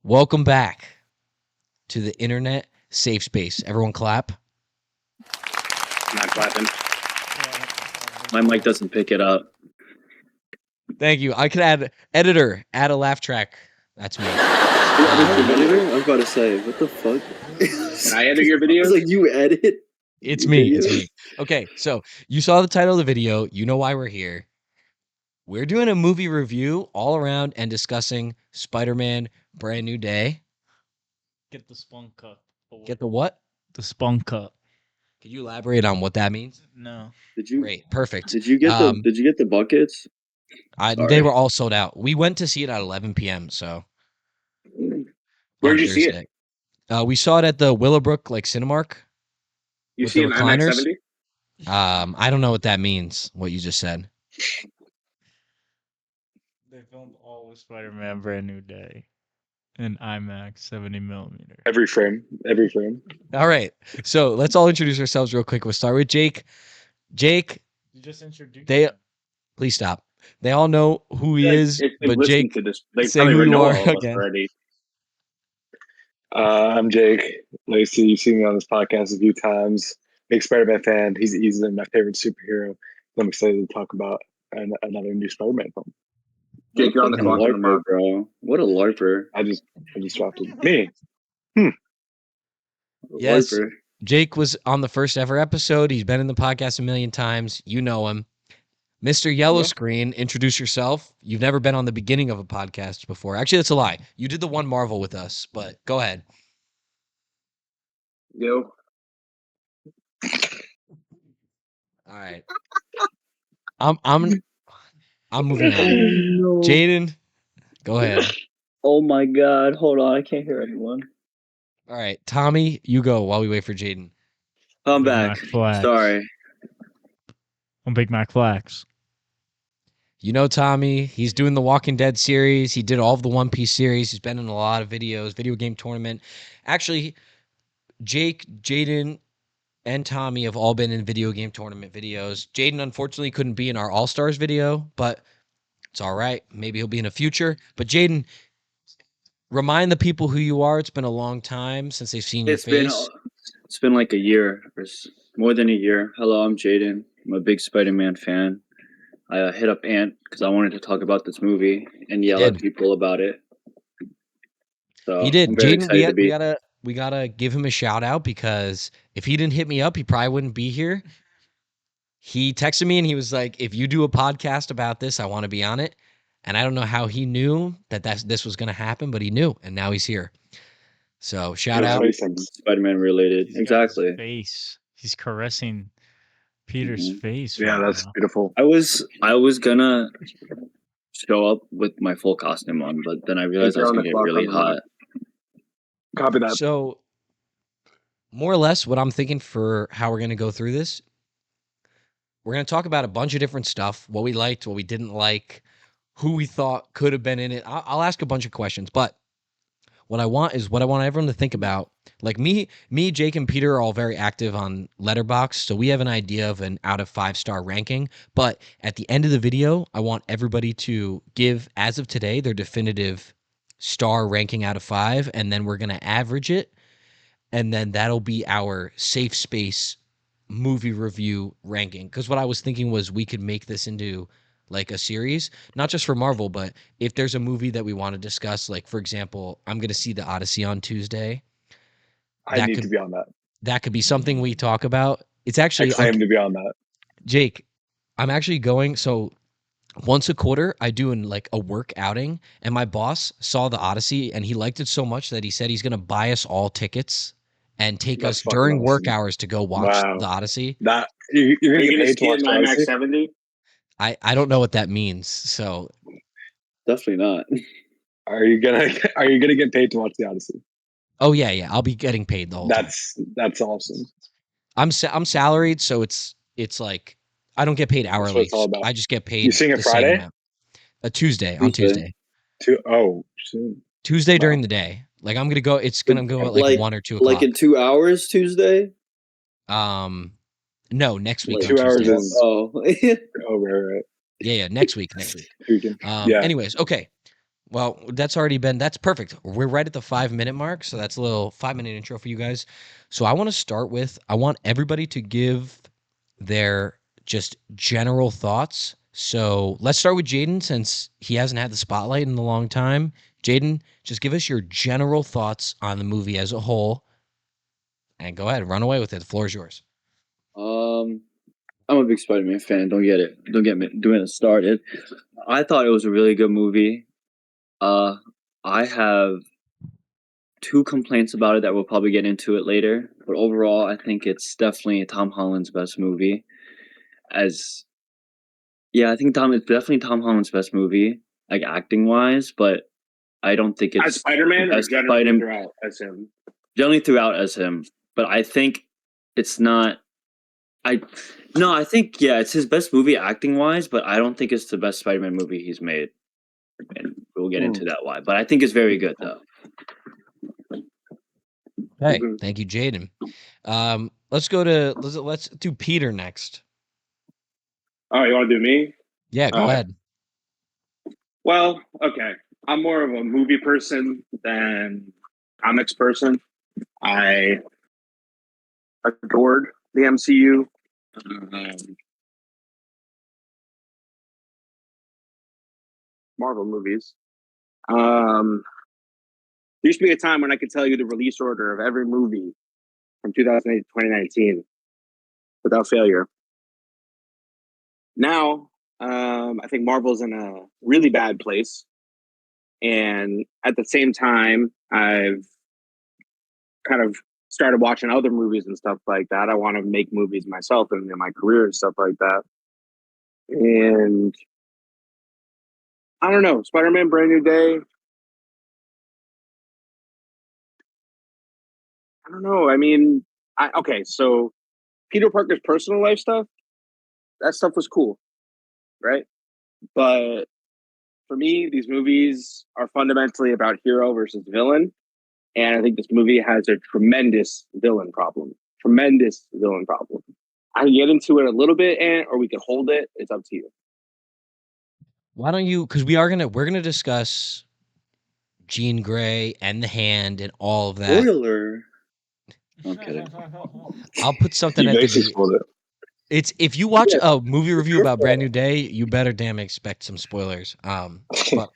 Welcome back to the internet safe space. Everyone clap. Not clapping. My mic doesn't pick it up. Thank you. I could add add a laugh track. That's me. I was about to say, what the fuck? Can I edit your video? I was like, you edit? It's me. It's me. Okay, so you saw the title of the video. You know why we're here. We're doing a movie review all around and discussing Spider-Man Brand New Day. Get the spunka. Get the what? The spunka. Could you elaborate on what that means? No. Did you? Great. Perfect. Did you get the? Did you get the buckets? They were all sold out. We went to see it at 11 p.m. So Where'd you see it? We saw it at the Willowbrook Cinemark. You see an IMAX 70? I don't know what that means. What you just said. They filmed all of Spider-Man Brand New Day in IMAX 70mm. Every frame. All right. So let's all introduce ourselves real quick. We'll start with Jake. Jake. You just introduced Please stop. They all know who he is, but Jake, to this. They say probably who you know are all of us again. already. I'm Jake. Lacy, you've seen me on this podcast a few times. Big Spider-Man fan. He's easily my favorite superhero. I'm excited to talk about another new Spider-Man film. Jake, you're on the clock tomorrow. Bro. What a LARPer. I just dropped it. Me. Yes. LARPer. Jake was on the first ever episode. He's been in the podcast a million times. You know him. Mr. Yellow Screen, introduce yourself. You've never been on the beginning of a podcast before. Actually, that's a lie. You did the one Marvel with us, but go ahead. Yo. All right. I'm moving on. No. Jayden, go ahead. Oh my god. Hold on. I can't hear anyone. All right. Tommy, you go while we wait for Jayden. I'm back. BigMacFlax. Sorry. I'm BigMacFlax. You know Tommy, he's doing the Walking Dead series. He did all of the One Piece series. He's been in a lot of videos, video game tournament. Actually, Jake, Jayden, and Tommy have all been in video game tournament videos. Jayden, unfortunately, couldn't be in our All-Stars video, but it's all right. Maybe he'll be in a future. But Jayden, remind the people who you are. It's been a long time since they've seen your face. It's been like a year, or more than a year. Hello, I'm Jayden. I'm a big Spider-Man fan. I hit up Ant because I wanted to talk about this movie and yell at people about it. So He did. I'm very Jayden, excited we gotta give him a shout out because if he didn't hit me up, he probably wouldn't be here. He texted me and he was like, "If you do a podcast about this, I want to be on it." And I don't know how he knew that this was gonna happen, but he knew, and now he's here. So shout out. Spider-Man related. Exactly. Face. He's caressing Peter's face. Yeah, right that's now. beautiful. I was gonna show up with my full costume on, but then I realized I was gonna get really hot. Copy that. So more or less what I'm thinking for how we're gonna go through this, we're gonna talk about a bunch of different stuff, what we liked, what we didn't like, who we thought could have been in it. I'll ask a bunch of questions, but what I want everyone to think about. Like me, Jake, and Peter are all very active on Letterboxd, so we have an idea of an out of 5-star ranking. But at the end of the video, I want everybody to give, as of today, their definitive star ranking out of 5, and then we're gonna average it, and then that'll be our safe space movie review ranking. Because what I was thinking was we could make this into like a series, not just for Marvel, but if there's a movie that we want to discuss, like for example, I'm going to see the Odyssey on Tuesday. I need to be on that. That could be something we talk about. It's actually, I claim to be on that. Jake, I'm actually going. So once a quarter, I do a work outing, and my boss saw the Odyssey and he liked it so much that he said he's going to buy us all tickets and take us during work hours to go watch the Odyssey. That you're going to see it in IMAX 70? I don't know what that means. So definitely not. Are you gonna get paid to watch the Odyssey? Oh yeah. I'll be getting paid the whole time. That's awesome. I'm salaried, so it's like I don't get paid hourly. That's what it's all about. I just get paid. You sing it Friday? A Tuesday. On Tuesday. Soon. Tuesday during the day. Like I'm gonna go. It's gonna go at like 1 or 2 o'clock. Like in 2 hours Tuesday. No, next week. 2 hours is right. Yeah, next week. Anyways, okay. Well, that's perfect. We're right at the 5-minute mark, so that's a little 5-minute intro for you guys. So I want everybody to give their just general thoughts. So let's start with Jayden since he hasn't had the spotlight in a long time. Jayden, just give us your general thoughts on the movie as a whole. And go ahead, run away with it. The floor is yours. I'm a big Spider-Man fan. Don't get me doing it started. I thought it was a really good movie. I have 2 complaints about it that we'll probably get into it later. But overall, I think it's definitely Tom Holland's best movie. I think it's definitely Tom Holland's best movie, like acting wise. But I don't think it's As Spider-Man or best generally Spider- throughout as him? generally throughout as him. But I think it's not. I think it's his best movie acting wise, but I don't think it's the best Spider-Man movie he's made, and we'll get into that why. But I think it's very good though. Hey, thank you, Jayden. Let's do Peter next. Oh, you want to do me? Yeah, go ahead. Well, okay. I'm more of a movie person than comics person. I adored the MCU. Marvel movies. There used to be a time when I could tell you the release order of every movie from 2008 to 2019 without failure. Now, I think Marvel's in a really bad place. And at the same time, I've kind of started watching other movies and stuff like that. I want to make movies myself and in my career and stuff like that. And I don't know, Spider-Man Brand New Day. I don't know. I mean, so Peter Parker's personal life stuff, that stuff was cool, right? But for me, these movies are fundamentally about hero versus villain. And I think this movie has a tremendous villain problem. I can get into it a little bit, or we can hold it. It's up to you. Why don't you? Because we're gonna discuss Jean Grey and the Hand and all of that. Spoiler. I'm kidding. I'll put something You at the basically beginning. spoiled it. It's if you watch a movie review about Brand New Day, you better damn expect some spoilers. But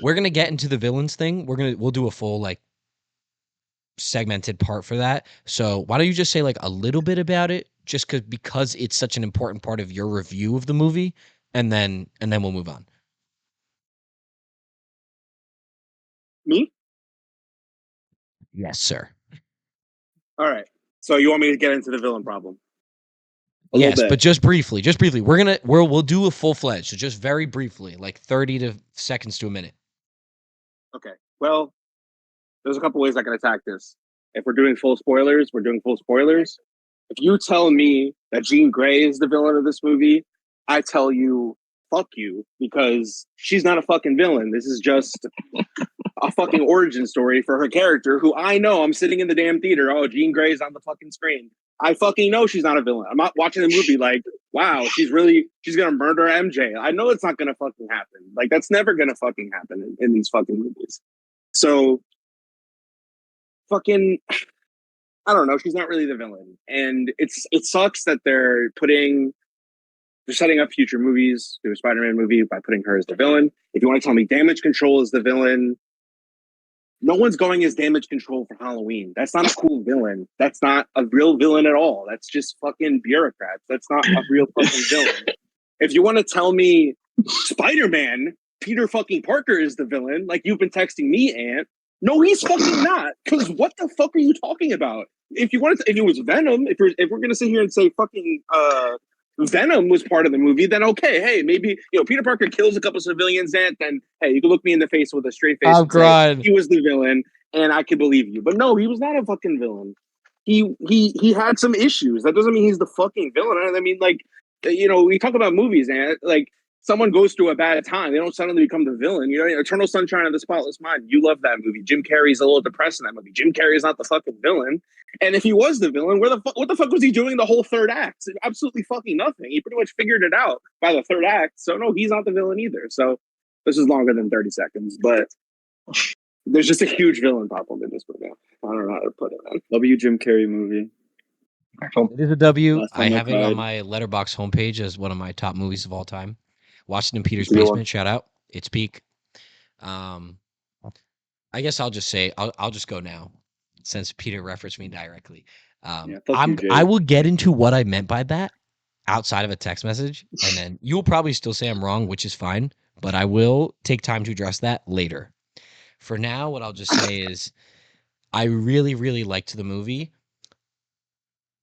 we're gonna get into the villains thing. We'll do a full like segmented part for that. So why don't you just say like a little bit about it, just because it's such an important part of your review of the movie, and then we'll move on. Me? Yes, sir. All right. So you want me to get into the villain problem? Yes, but just briefly. We'll do a full-fledged, so just very briefly, like 30 seconds to a minute. Okay. Well, there's a couple ways I can attack this. If we're doing full spoilers, we're doing full spoilers. If you tell me that Jean Grey is the villain of this movie, I tell you, fuck you, because she's not a fucking villain. This is just a fucking origin story for her character, who I know I'm sitting in the damn theater. Oh, Jean Grey's on the fucking screen. I fucking know she's not a villain. I'm not watching the movie like, wow, she's gonna murder MJ. I know it's not gonna fucking happen. Like, that's never gonna fucking happen in these fucking movies. So, fucking, I don't know. She's not really the villain, and it sucks that they're setting up future movies, do a Spider-Man movie by putting her as the villain. If you want to tell me Damage Control is the villain, no one's going as Damage Control for Halloween. That's not a cool villain. That's not a real villain at all. That's just fucking bureaucrats. That's not a real fucking villain. If you want to tell me Spider-Man, Peter fucking Parker is the villain, like you've been texting me, Ant, no, he's fucking not. Because what the fuck are you talking about? If it was Venom, if we're gonna sit here and say fucking Venom was part of the movie, then okay, hey, maybe Peter Parker kills a couple civilians, and then hey, you can look me in the face with a straight face and say he was the villain, and I can believe you. But no, he was not a fucking villain. He had some issues. That doesn't mean he's the fucking villain. I mean, like, we talk about movies, and like someone goes through a bad time, they don't suddenly become the villain. Eternal Sunshine of the Spotless Mind. You love that movie. Jim Carrey's a little depressed in that movie. Jim Carrey is not the fucking villain. And if he was the villain, what the fuck was he doing the whole third act? Absolutely fucking nothing. He pretty much figured it out by the third act. So no, he's not the villain either. So this is longer than 30 seconds, but There's just a huge villain problem in this movie. I don't know how to put it, man. W. Jim Carrey movie. It is a W. Last I time I have it on cried. my Letterboxd homepage as one of my top movies of all time. Watched it in Peter's It's a good one. basement. Shout out. It's peak. I guess I'll just say I'll just go now, since Peter referenced me directly. Yeah, fuck you, Jay. I will get into what I meant by that outside of a text message, and then you'll probably still say I'm wrong, which is fine, but I will take time to address that later. For now, what I'll just say is I really, really liked the movie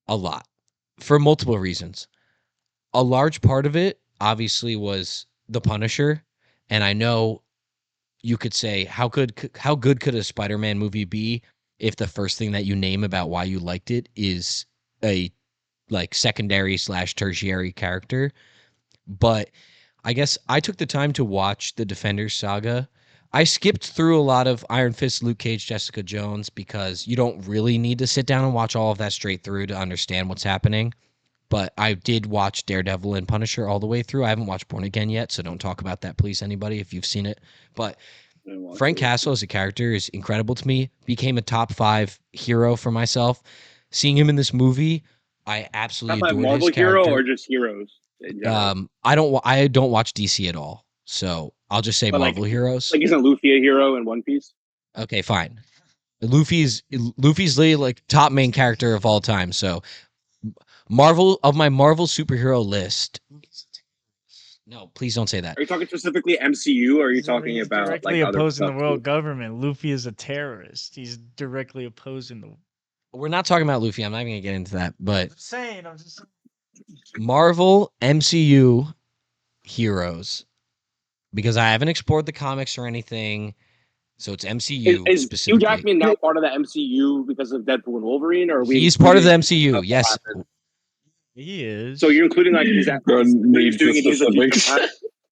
a lot for multiple reasons. A large part of it, obviously, was The Punisher, and I know you could say how good could a Spider-Man movie be if the first thing that you name about why you liked it is a like secondary / tertiary character. But I guess I took the time to watch the Defenders saga. I skipped through a lot of Iron Fist, Luke Cage, Jessica Jones, because you don't really need to sit down and watch all of that straight through to understand what's happening. But I did watch Daredevil and Punisher all the way through. I haven't watched Born Again yet, so don't talk about that, please, anybody, if you've seen it. But Frank Castle as a character is incredible to me. Became a top 5 hero for myself. Seeing him in this movie, I absolutely Top 5 adored Marvel his hero character. or just heroes? In general? I don't watch DC at all, so I'll just say But, like- Marvel heroes. Like, isn't Luffy a hero in One Piece? Okay, fine. Luffy's the like top main character of all time. So my Marvel superhero list. No, please don't say that. Are you talking specifically MCU, or are you talking He's about directly like other opposing stuff the world too? government? Luffy is a terrorist. He's directly opposing the. We're not talking about Luffy. I'm not even gonna get into that. But I'm just saying. Marvel MCU heroes, because I haven't explored the comics or anything, so it's MCU Is Hugh specifically. Jackman now part of the MCU because of Deadpool and Wolverine, or are we? He's part of the including MCU. stuff that Yes. happened? He is. So you're including like his Don't need doing it as a specifics.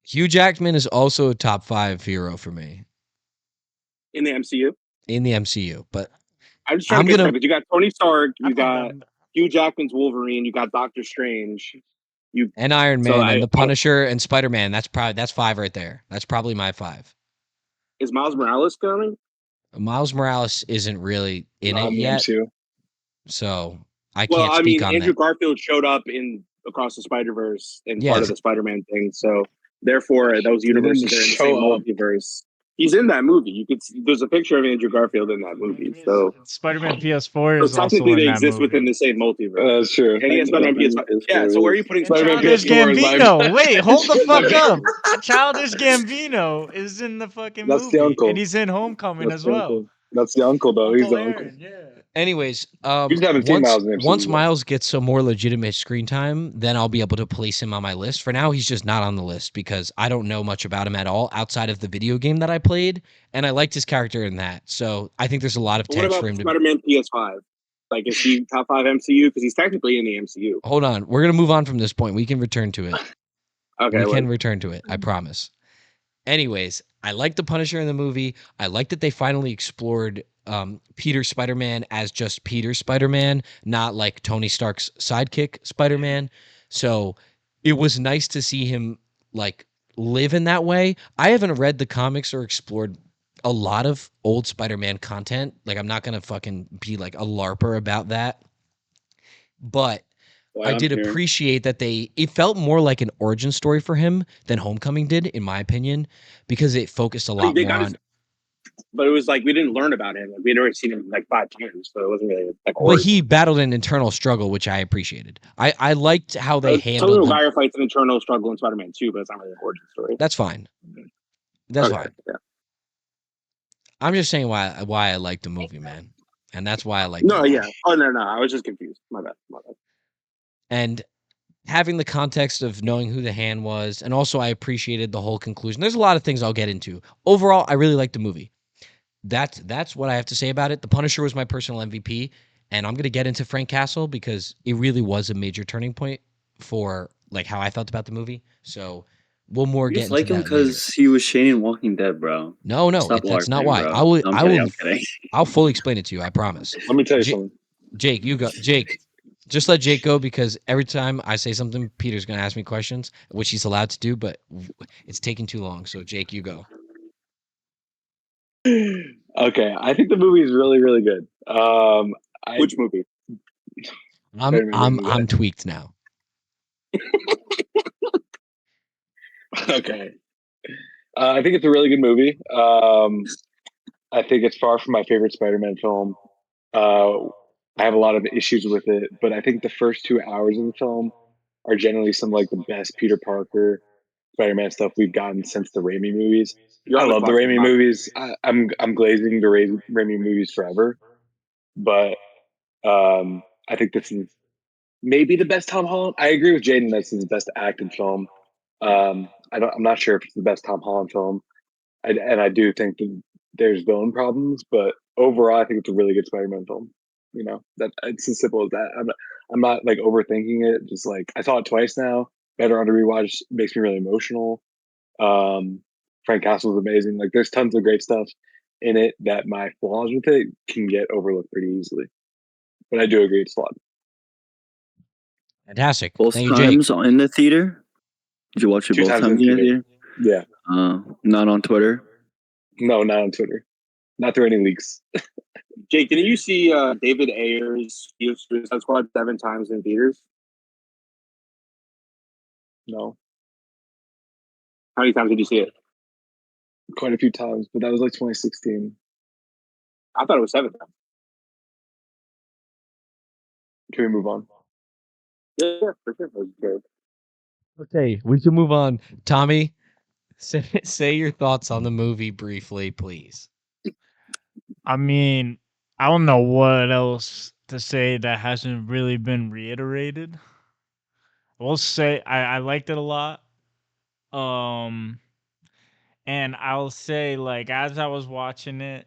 Hugh Jackman is also a top 5 hero for me in the MCU. in the MCU. But I'm just trying I'm to get gonna- that because you got Tony Stark, I you got don't know. Hugh Jackman's Wolverine, you got Doctor Strange. and Iron So Man and the Punisher and Spider-Man. That's 5 right there. That's probably my 5. Is Miles Morales coming? Miles Morales isn't really in Not it in the yet, MCU. so I Well, can't I speak mean, on Andrew that. Garfield showed up in Across the Spider-Verse and Yeah. part of the Spider-Man thing. So therefore, those universes didn't are in the same show up. multiverse. He's in that movie. You could see, there's a picture of Andrew Garfield in that movie. So, Spider-Man PS4 is so also technically, in they that exist movie. within the same multiverse. That's true. And he has Spider-Man PS5. Yeah. So where are you putting And Spider-Man Childish PS4 is Gambino. Wait, hold the fuck up. Childish Gambino is in the fucking That's movie, the uncle. and he's in Homecoming That's as the well. uncle. That's the uncle, though. He's Uncle the uncle. Aaron, yeah. Anyways, You just haven't seen Miles in the MCU once yet. Miles gets some more legitimate screen time, then I'll be able to place him on my list. For now, he's just not on the list because I don't know much about him at all outside of the video game that I played, and I liked his character in that. So I think there's a lot of But what text about for him to. Spider-Man PS5? Like, is he top 5 MCU? Because he's technically in the MCU. Hold on, we're gonna move on from this point. We can return to it. Okay. We can return to it. I promise. Anyways, I like the Punisher in the movie. I like that they finally explored Peter Spider-Man as just Peter Spider-Man, not like Tony Stark's sidekick Spider-Man. So it was nice to see him like live in that way. I haven't read the comics or explored a lot of old Spider-Man content. Like, I'm not gonna fucking be like a LARPer about that. But I did appreciate that it felt more like an origin story for him than Homecoming did, in my opinion, because it focused a lot They more got on. But it was like we didn't learn about him. We'd already seen him like 5 times, so it wasn't really like. But he battled an internal struggle, which I appreciated. I liked how they handled. Tony Maguire fights an internal struggle in Spider-Man 2, but it's not really an origin story. That's fine. That's Okay, fine. Yeah. I'm just saying why I like the movie, man, and that's why I like. No, yeah. Oh no, I was just confused. My bad. And having the context of knowing who the Hand was, and also I appreciated the whole conclusion. There's a lot of things I'll get into. Overall, I really liked the movie. That's what I have to say about it. The Punisher was my personal MVP, and I'm gonna get into Frank Castle because it really was a major turning point for like how I felt about the movie. So we'll more You get just into like him that later. because he was Shane in Walking Dead, bro. No, Stop that's not LARPing, why. bro. I'm kidding. I'll fully explain it to you. I promise. Let me tell you something. Jake, you go. Jake, just let Jake go because every time I say something, Peter's gonna ask me questions, which he's allowed to do, but it's taking too long. So Jake, you go. Okay, I think the movie is really, really good. Which movie? I'm tweaked now. Okay. I think it's a really good movie. I think it's far from my favorite Spider-Man film. I have a lot of issues with it, but I think the first 2 hours of the film are generally some like the best Peter Parker Spider-Man stuff we've gotten since the Raimi movies. I love the Raimi movies. I'm glazing the Raimi movies forever, but I think this is maybe the best Tom Holland. I agree with Jayden. This is his best acted film. I'm not sure if it's the best Tom Holland film. I do think that there's villain problems, but overall, I think it's a really good Spider-Man film. You know, that it's as simple as that. I'm not like overthinking it. Just like I saw it twice now. Better on a rewatch. Makes me really emotional. Frank Castle's amazing. Like there's tons of great stuff in it that my flaws with it can get overlooked pretty easily. But I do agree it's flawed. Fantastic. Both Thank you, Jake. times in the theater. Did you watch it 2 both times times in the theater? Yeah. Not on Twitter. No, not on Twitter. Not through any leaks. Jake, didn't you see David Ayer's Suicide Squad 7 times in theaters? No. How many times did you see it? Quite a few times, but that was like 2016. I thought it was 7 times. Can we move on? Yeah, for sure. Okay, we can move on. Tommy, say your thoughts on the movie briefly, please. I mean, I don't know what else to say that hasn't really been reiterated. I will say I liked it a lot. And I'll say, like, as I was watching it,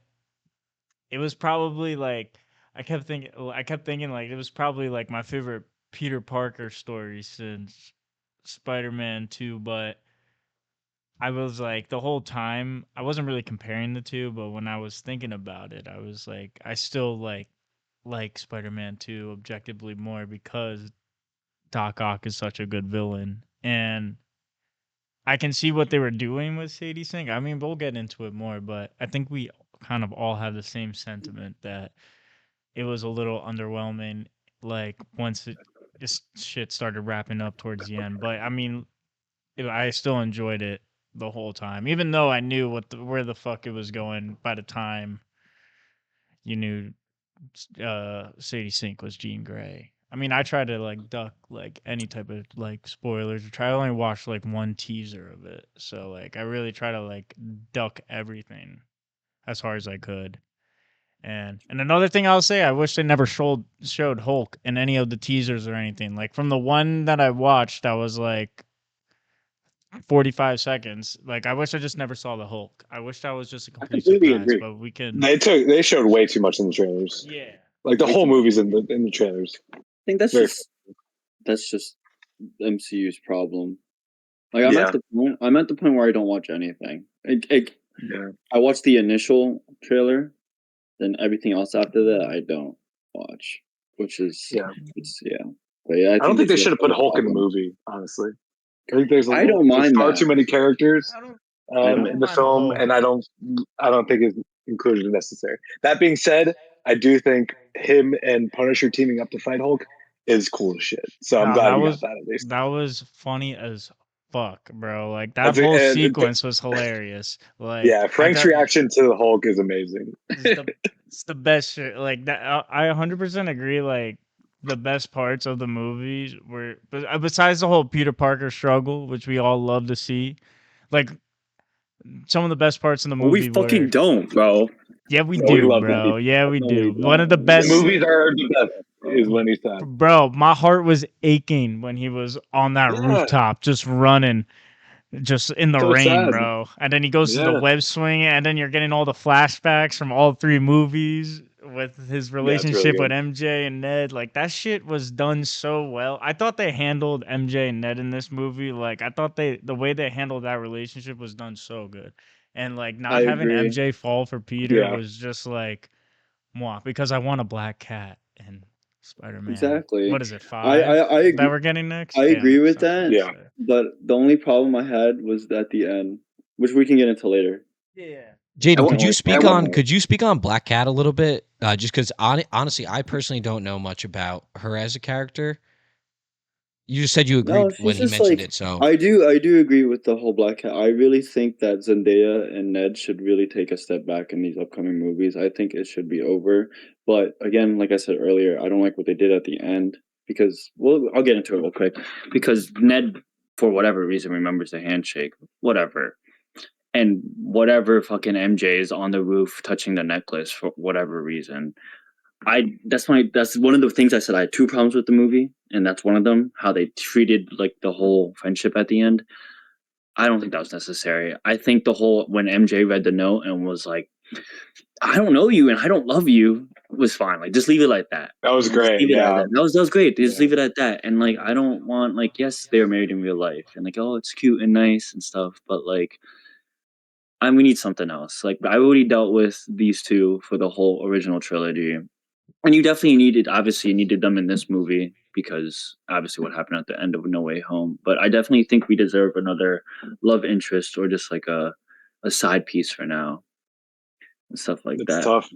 it was probably like I kept thinking like it was probably like my favorite Peter Parker story since Spider-Man 2, but I was like the whole time I wasn't really comparing the two, but when I was thinking about it, I was like I still like Spider-Man 2 objectively more because Doc Ock is such a good villain, and I can see what they were doing with Sadie Sink. I mean, we'll get into it more, but I think we kind of all have the same sentiment that it was a little underwhelming, like once this shit started wrapping up towards the end. But I mean, I still enjoyed it the whole time, even though I knew where the fuck it was going by the time you knew Sadie Sink was Jean Grey. I mean, I try to like duck like any type of like spoilers. I only watched like one teaser of it, so like I really try to like duck everything as far as I could. And another thing I'll say, I wish they never showed Hulk in any of the teasers or anything. Like from the one that I watched, that was like 45 seconds. Like I wish I just never saw the Hulk. I wish that was just a complete surprise. Agree. But we can. They showed way too much in the trailers. Yeah. Like the whole movie's in the trailers. I think that's just MCU's problem. Like I'm at the point where I don't watch anything. I watch the initial trailer, then everything else after that I don't watch, which is But yeah, I don't think they should have put Hulk in the movie. Honestly, I think there's far too many characters in the film, and I don't think his inclusion is necessary. That being said, I do think him and Punisher teaming up to fight Hulk is cool as shit. So I'm glad we got that at least. That was funny as fuck, bro. Like that whole sequence was hilarious. Like Frank's reaction to the Hulk is amazing. It's the best shit. Like that, I 100% agree. Like the best parts of the movies were, besides the whole Peter Parker struggle, which we all love to see. Like some of the best parts in the movie. We fucking don't, bro. Yeah, we do, bro. Yeah, we do. One of the best movies are the best. Is when he said, "Bro, my heart was aching when he was on that rooftop, just running, just in the rain, sad. Bro." And then he goes to the web swing, and then you're getting all the flashbacks from all three movies with his relationship with MJ and Ned. Like that shit was done so well. I thought they handled MJ and Ned in this movie. Like I thought the way they handled that relationship was done so good. And like not having MJ fall for Peter was just like, moi, because I want a black cat and Spider-Man. Exactly. What is it, 5? I agree. That we're getting next? I agree with that. But the only problem I had was at the end, which we can get into later. Yeah. Jayden, I could you speak on Black Cat a little bit? Just because honestly, I personally don't know much about her as a character. You just said you No, agreed when she's he just mentioned like it, so I do agree with the whole Black Cat. I really think that Zendaya and Ned should really take a step back in these upcoming movies. I think it should be over. But again, like I said earlier, I don't like what they did at the end because well, I'll get into it real quick. Because Ned, for whatever reason, remembers the handshake. Whatever. And whatever fucking MJ is on the roof touching the necklace for whatever reason. That's one of the things I said I had two problems with the movie, and that's one of them. How they treated like the whole friendship at the end. I don't think that was necessary. I think the whole when MJ read the note and was like, "I don't know you and I don't love you," was fine. Like just leave it like that. That was Just great. leave it at Yeah. that. That was great. Just Yeah. leave it at that. And like I don't want like yes they were married in real life and like oh it's cute and nice and stuff, but like we need something else. Like I already dealt with these two for the whole original trilogy. And you definitely needed them in this movie because obviously what happened at the end of No Way Home. But I definitely think we deserve another love interest or just like a side piece for now and stuff like It's that. tough.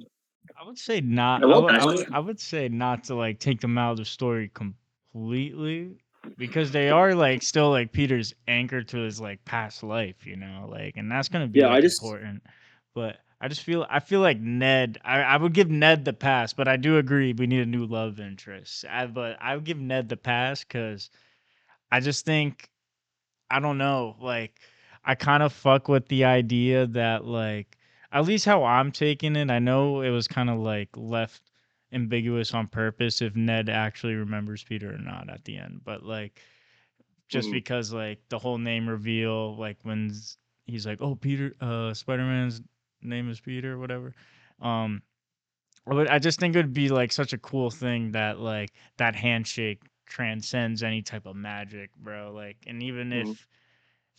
I would say not. I will I would say not to like take them out of the story completely because they are like still like Peter's anchor to his like past life, you know, like, and that's gonna be Yeah, like important. But I feel like Ned. I would give Ned the pass, but I do agree we need a new love interest. But I would give Ned the pass because I just think I don't know. Like, I kind of fuck with the idea that, like, at least how I'm taking it, I know it was kind of like left ambiguous on purpose if Ned actually remembers Peter or not at the end. But, like, just Mhm. because, like, the whole name reveal, like, when he's like, oh, Peter, Spider Man's name is Peter, or whatever. Um, I just think it would be, like, such a cool thing that, like, that handshake transcends any type of magic, bro. Like, and even Mhm. if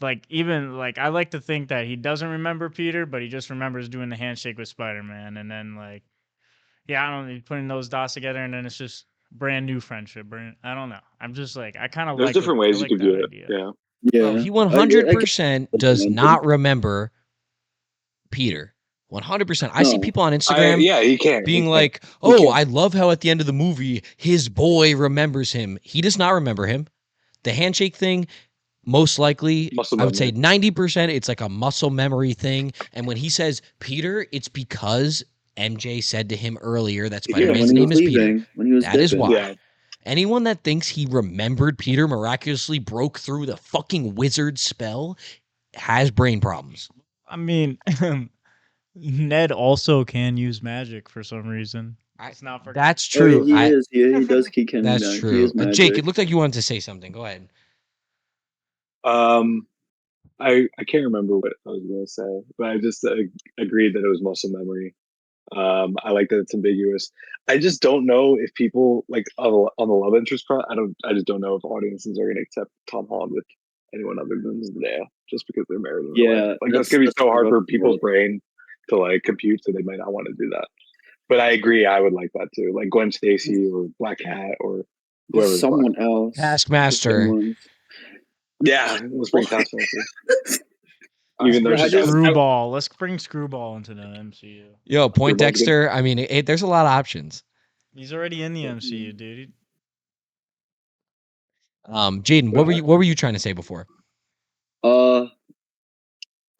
like even like I like to think that he doesn't remember Peter, but he just remembers doing the handshake with Spider-Man, and then like yeah, I don't know, putting those dots together, and then it's just brand new friendship. I don't know. I'm just like I kind of There's like what different I ways you like could that do it. idea. Yeah. bro, Yeah, he I get 100% what does you meant. not remember Peter. 100%. I see No, people on Instagram Yeah, he can. being He can. like, he "Oh, can't. I love how at the end of the movie his boy remembers him." He does not remember him. The handshake thing, most likely, Muscle I would say memory. 90% it's like a muscle memory thing. And when he says Peter, it's because MJ said to him earlier that Yeah, Spider-Man's when he name was is Peter. leaving, when he was That is dipping. why. Yeah. Anyone that thinks he remembered Peter miraculously broke through the fucking wizard spell has brain problems. I mean, Ned also can use magic for some reason. It's not for That's Oh yeah, true. he is. He does. He can. That's He true. is Jake, magic. it looked like you wanted to say something. Go ahead. I can't remember what I was going to say, but I just agreed that it was muscle memory. I like that it's ambiguous. I just don't know if people like on the love interest front. I just don't know if audiences are going to accept Tom Holland with anyone other than Zendaya just because they're married in real life. Yeah, Like that's going to be that's so the hard rough for people's part. brain to like compute, so they might not want to do that. But I agree, I would like that too, like Gwen Stacy or Black Cat or whoever's Black. Someone else. Taskmaster. Yeah, let's bring Taskmaster. Even though I she's just- Screwball. Let's bring Screwball into the MCU. Yo, Point Screwball's good. Dexter. I mean, there's a lot of options. He's already in the MCU, dude. Jayden, what were you trying to say before?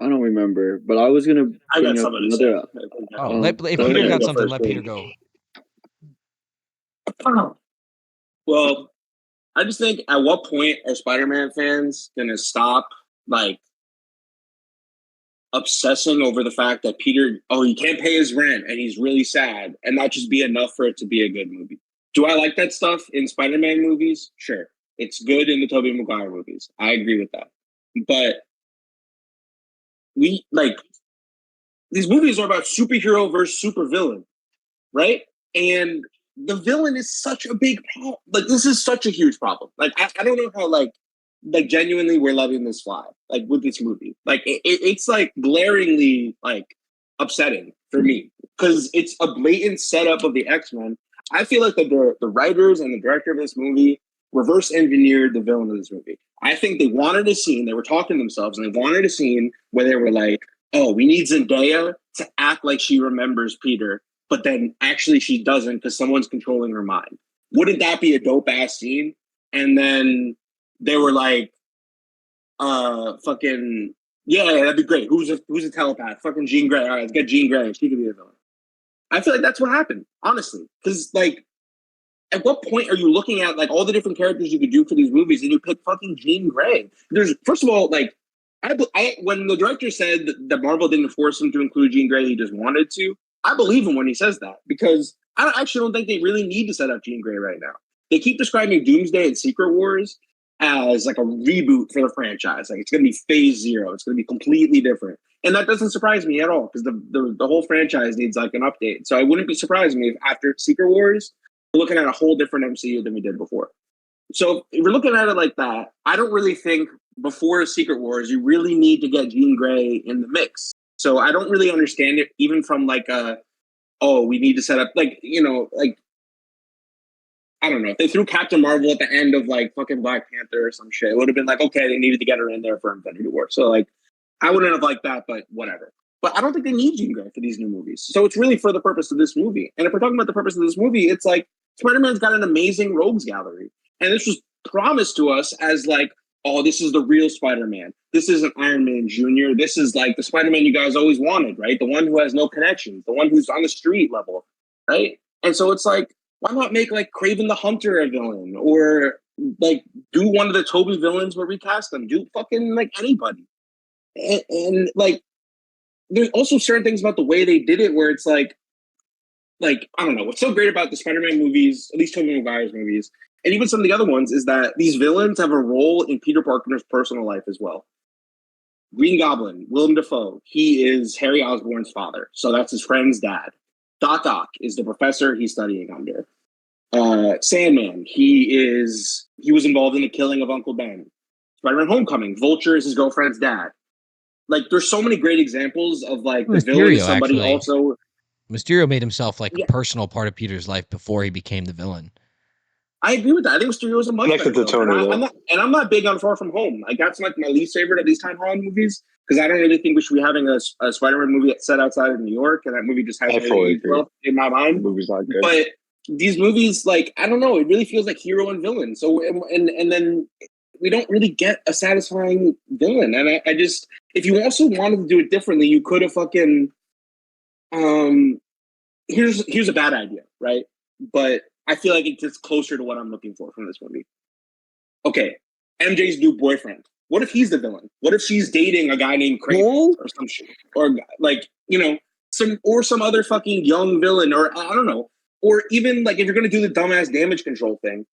I don't remember, but I was gonna I got bring up something to say. another. Oh, if go Peter ahead. got Go something, first, let please. Peter go. Well, I just think at what point are Spider-Man fans gonna stop like obsessing over the fact that Peter, he can't pay his rent and he's really sad, and that just be enough for it to be a good movie? Do I like that stuff in Spider-Man movies? Sure. It's good in the Tobey Maguire movies. I agree with that. But we like these movies are about superhero versus supervillain, right? And the villain is such a big problem. Like this is such a huge problem. Like I don't know how like genuinely we're letting this fly like with this movie. Like it's like glaringly like upsetting for me because it's a blatant setup of the X-Men. I feel like the writers and the director of this movie reverse engineered the villain of this movie. I think they wanted a scene. They were talking to themselves and they wanted a scene where they were like, oh, we need Zendaya to act like she remembers Peter, but then actually she doesn't because someone's controlling her mind. Wouldn't that be a dope ass scene? And then they were like, fucking, yeah, that'd be great. Who's a telepath? Fucking Jean Grey. All right, let's get Jean Grey. She could be a villain. I feel like that's what happened, honestly. Because, like, at what point are you looking at, like, all the different characters you could do for these movies and you pick fucking Jean Grey? There's, first of all, like, when the director said that Marvel didn't force him to include Jean Grey, he just wanted to, I believe him when he says that. Because I actually don't think they really need to set up Jean Grey right now. They keep describing Doomsday and Secret Wars as like a reboot for the franchise. Like, it's going to be phase 0. It's going to be completely different. And that doesn't surprise me at all because the whole franchise needs like an update. So I wouldn't be surprised me if after Secret Wars, we're looking at a whole different MCU than we did before. So if we're looking at it like that, I don't really think before Secret Wars, you really need to get Jean Grey in the mix. So I don't really understand it even from like we need to set up like, you know, like, I don't know. If they threw Captain Marvel at the end of like fucking Black Panther or some shit, it would have been like, okay, they needed to get her in there for Infinity War. So like, I wouldn't have liked that, but whatever. But I don't think they need Jean Grey for these new movies. So it's really for the purpose of this movie. And if we're talking about the purpose of this movie, it's like Spider-Man's got an amazing rogues gallery. And this was promised to us as like, oh, this is the real Spider-Man. This isn't Iron Man Jr. This is like the Spider-Man you guys always wanted, right? The one who has no connections, the one who's on the street level, right? And so it's like, why not make like Kraven the Hunter a villain, or like do one of the Toby villains but recast them? Do fucking like anybody. And like, there's also certain things about the way they did it where it's like I don't know. What's so great about the Spider-Man movies, at least Tobey Maguire's movies, and even some of the other ones, is that these villains have a role in Peter Parker's personal life as well. Green Goblin, Willem Dafoe, he is Harry Osborn's father, so that's his friend's dad. Doc Ock is the professor he's studying under. Sandman, he was involved in the killing of Uncle Ben. Spider-Man Homecoming, Vulture is his girlfriend's dad. Like, there's so many great examples of like the villain is somebody actually. Also. Mysterio made himself like a personal part of Peter's life before he became the villain. I agree with that. I think Mysterio was a much better villain. I'm not big on Far From Home. Like, that's like my least favorite of these Tom Holland movies because I don't really think we should be having a Spider-Man movie that's set outside of New York, and that movie just has in my mind. The movie's not good. But these movies, like, I don't know, it really feels like hero and villain. So and then we don't really get a satisfying villain. And I just, if you also wanted to do it differently, you could have fucking here's a bad idea, right? But I feel like it's closer to what I'm looking for from this movie. Okay, MJ's new boyfriend. What if he's the villain? What if she's dating a guy named Kraven or some shit? Or like, you know, some other fucking young villain, or I don't know. Or even like if you're gonna do the dumbass damage control thing,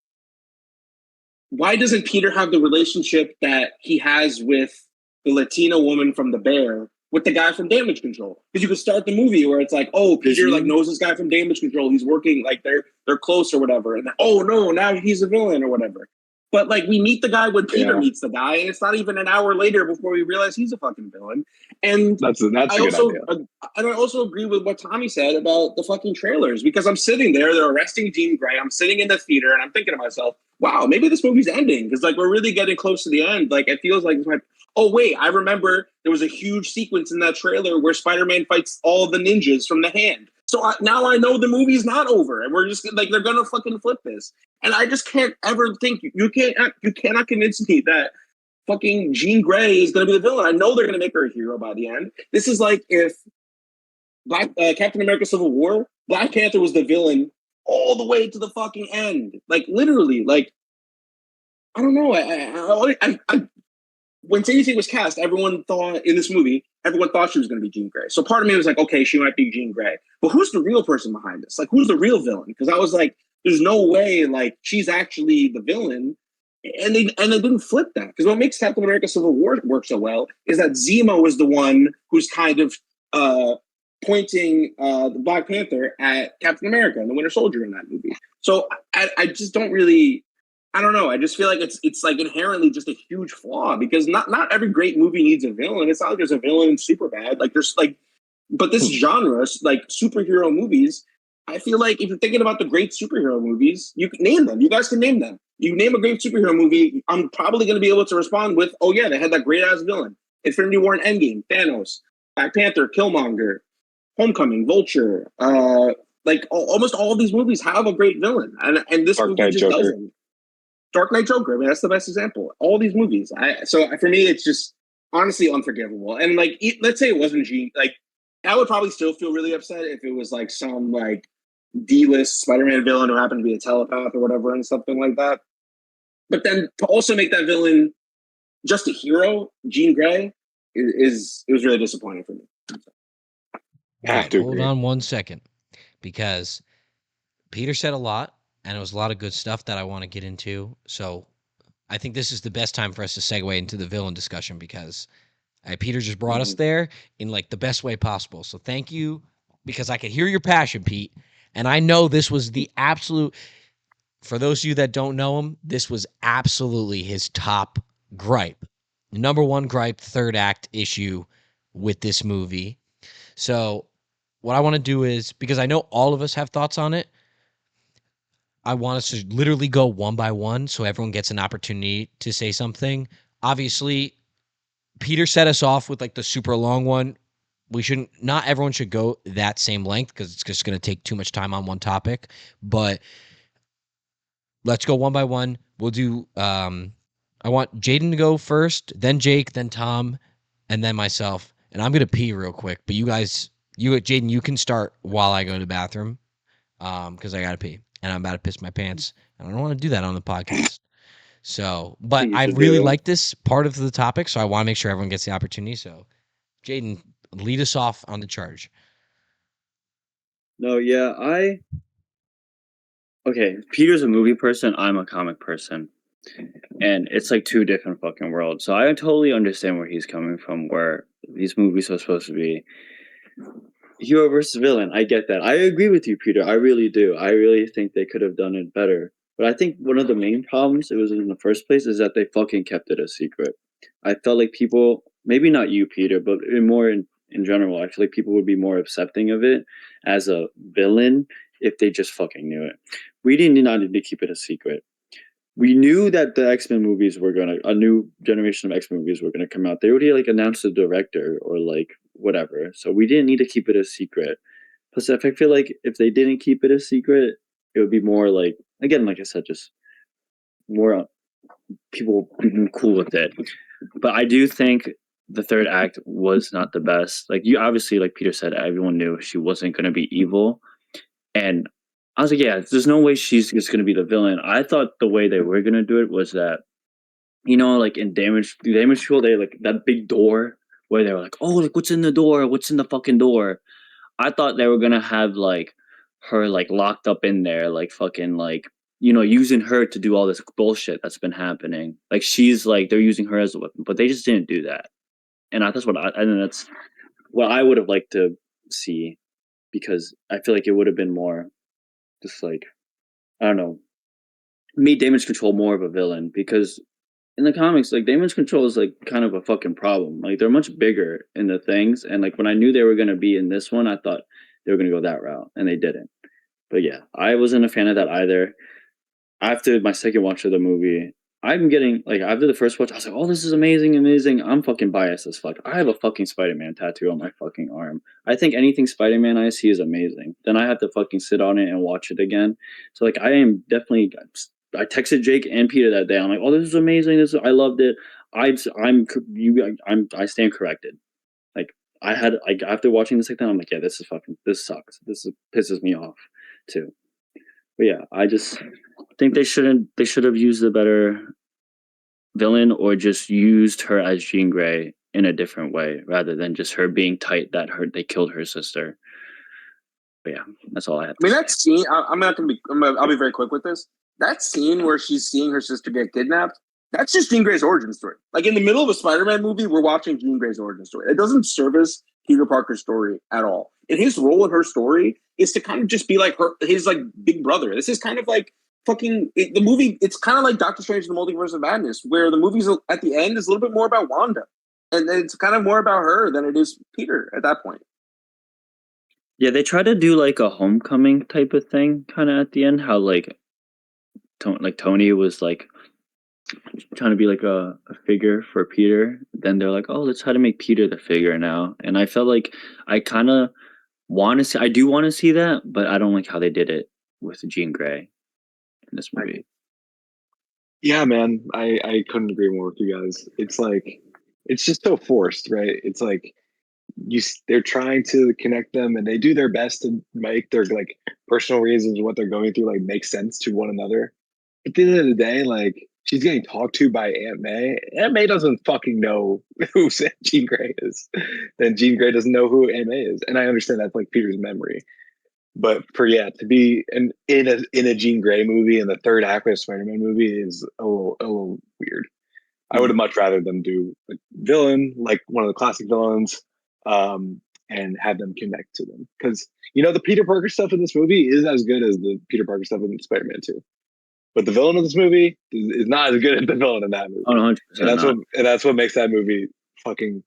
why doesn't Peter have the relationship that he has with the Latina woman from The Bear with the guy from Damage Control? Because you could start the movie where it's like, oh, Peter like knows this guy from Damage Control. He's working, like they're close or whatever. And oh no, now he's a villain or whatever. But like we meet the guy when Peter meets the guy, and it's not even an hour later before we realize he's a fucking villain. And that's a good idea. And I also agree with what Tommy said about the fucking trailers, because I'm sitting there, they're arresting Jean Grey. I'm sitting in the theater and I'm thinking to myself, wow, maybe this movie's ending because like we're really getting close to the end. Like it feels like it's like, oh wait, I remember there was a huge sequence in that trailer where Spider-Man fights all the ninjas from the hand. So now I know the movie's not over, and we're just like they're gonna fucking flip this. And I just can't ever think you cannot convince me that fucking Jean Grey is gonna be the villain. I know they're gonna make her a hero by the end. This is like if Captain America: Civil War, Black Panther was the villain all the way to the fucking end, like literally. Like I don't know. I when Sadie was cast, everyone thought she was going to be Jean Grey. So part of me was like, okay, she might be Jean Grey. But who's the real person behind this? Like, who's the real villain? Because I was like, there's no way, like, she's actually the villain. And they didn't flip that. Because what makes Captain America Civil War work so well is that Zemo is the one who's kind of pointing the Black Panther at Captain America and the Winter Soldier in that movie. So I just don't really... I don't know. I just feel like it's like inherently just a huge flaw, because not every great movie needs a villain. It's not like there's a villain in Superbad. Like there's like, but this genre, like superhero movies, I feel like if you're thinking about the great superhero movies, you can name them. You guys can name them. You name a great superhero movie, I'm probably going to be able to respond with, oh yeah, they had that great ass villain. Infinity War and Endgame, Thanos. Black Panther, Killmonger, Homecoming, Vulture. Almost all of these movies have a great villain, and this Dark movie Knight just Joker. doesn't. Dark Knight Joker. I mean, that's the best example. All these movies. So for me, it's just honestly unforgivable. And like, let's say it wasn't Gene. Like, I would probably still feel really upset if it was like some like D-list Spider-Man villain who happened to be a telepath or whatever, and something like that. But then to also make that villain just a hero, Jean Grey, it was really disappointing for me. Have to Hold agree. on one second, because Peter said a lot, and it was a lot of good stuff that I want to get into. So I think this is the best time for us to segue into the villain discussion, because Peter just brought us there in like the best way possible. So thank you, because I could hear your passion, Pete. And I know this was the absolute, for those of you that don't know him, this was absolutely his top gripe. Number one gripe, third act issue with this movie. So what I want to do is, because I know all of us have thoughts on it, I want us to literally go one by one so everyone gets an opportunity to say something. Obviously, Peter set us off with like the super long one. Not everyone should go that same length, because it's just going to take too much time on one topic. But let's go one by one. We'll do, I want Jayden to go first, then Jake, then Tom, and then myself. And I'm going to pee real quick, but Jayden, you can start while I go to the bathroom, because I got to pee. And I'm about to piss my pants. And I don't want to do that on the podcast. So, but I really like this part of the topic, so I want to make sure everyone gets the opportunity. So, Jayden, lead us off on the charge. No, yeah, okay, Peter's a movie person, I'm a comic person. And it's like two different fucking worlds. So I totally understand where he's coming from, where these movies are supposed to be hero versus villain. I get that. I agree with you, Peter. I really do. I really think they could have done it better. But I think one of the main problems it was in the first place is that they fucking kept it a secret. I felt like people, maybe not you, Peter, but in general, I feel like people would be more accepting of it as a villain if they just fucking knew it. We didn't not need to keep it a secret. We knew that the X-Men movies were a new generation of X-Men movies were gonna come out. They already like announced the director or like whatever, so we didn't need to keep it a secret. Plus, I feel like if they didn't keep it a secret, it would be more like, again, like I said, just more people being cool with it. But I do think the third act was not the best. Like, you obviously, like Peter said, everyone knew she wasn't gonna be evil, and I was like, yeah, there's no way she's just gonna be the villain. I thought the way they were gonna do it was that, like in Damage Control, they like that big door where they were like, oh, like what's in the door? What's in the fucking door? I thought they were gonna have like her like locked up in there, like fucking like, using her to do all this bullshit that's been happening. Like she's like they're using her as a weapon, but they just didn't do that. And that's what I would have liked to see, because I feel like it would have been more just like, I don't know, made Damage Control more of a villain, because in the comics, like Damage Control is like kind of a fucking problem. Like they're much bigger in the things, and like when I knew they were gonna be in this one, I thought they were gonna go that route, and they didn't. But yeah, I wasn't a fan of that either. After my second watch of the movie, I'm getting like, after the first watch, I was like, "Oh, this is amazing, amazing." I'm fucking biased as fuck. I have a fucking Spider-Man tattoo on my fucking arm. I think anything Spider-Man I see is amazing. Then I have to fucking sit on it and watch it again. So like, I am definitely. I texted Jake and Peter that day. I'm like, "Oh, this is amazing. I loved it." I stand corrected. Like I had like, after watching this like that, I'm like, "Yeah, this sucks. Pisses me off too." But yeah, I just think they should have used a better villain, or just used her as Jean Grey in a different way rather than just her being tight that they killed her sister. But yeah, that's all I have. I mean, that scene. I'll be very quick with this. That scene where she's seeing her sister get kidnapped. That's just Jean Grey's origin story. Like in the middle of a Spider-Man movie, we're watching Jean Grey's origin story. It doesn't service Peter Parker's story at all. And his role in her story is to kind of just be like his like big brother. This is kind of like the movie. It's kind of like Doctor Strange and the Multiverse of Madness, where the movie's at the end is a little bit more about Wanda, and it's kind of more about her than it is Peter at that point. Yeah, they try to do like a homecoming type of thing, kind of at the end. How like Tony was like trying to be like a figure for Peter. Then they're like, oh, let's try to make Peter the figure now. And I felt like I kind of I do want to see that, but I don't like how they did it with Jean Grey in this movie. Yeah, man, I couldn't agree more with you guys. It's like, it's just so forced, right? It's like they're trying to connect them, and they do their best to make their like personal reasons, what they're going through, like make sense to one another. At the end of the day, like she's getting talked to by Aunt May. Aunt May doesn't fucking know who Jean Grey is. Then Jean Grey doesn't know who Aunt May is, and I understand that's like Peter's memory. But to be in a Jean Grey movie in the third act of a Spider-Man movie is a little weird. I would have much rather them do a villain, like one of the classic villains, and have them connect to them. Because, the Peter Parker stuff in this movie is as good as the Peter Parker stuff in Spider-Man 2. But the villain of this movie is not as good as the villain in that movie. 100% and that's what makes that movie fucking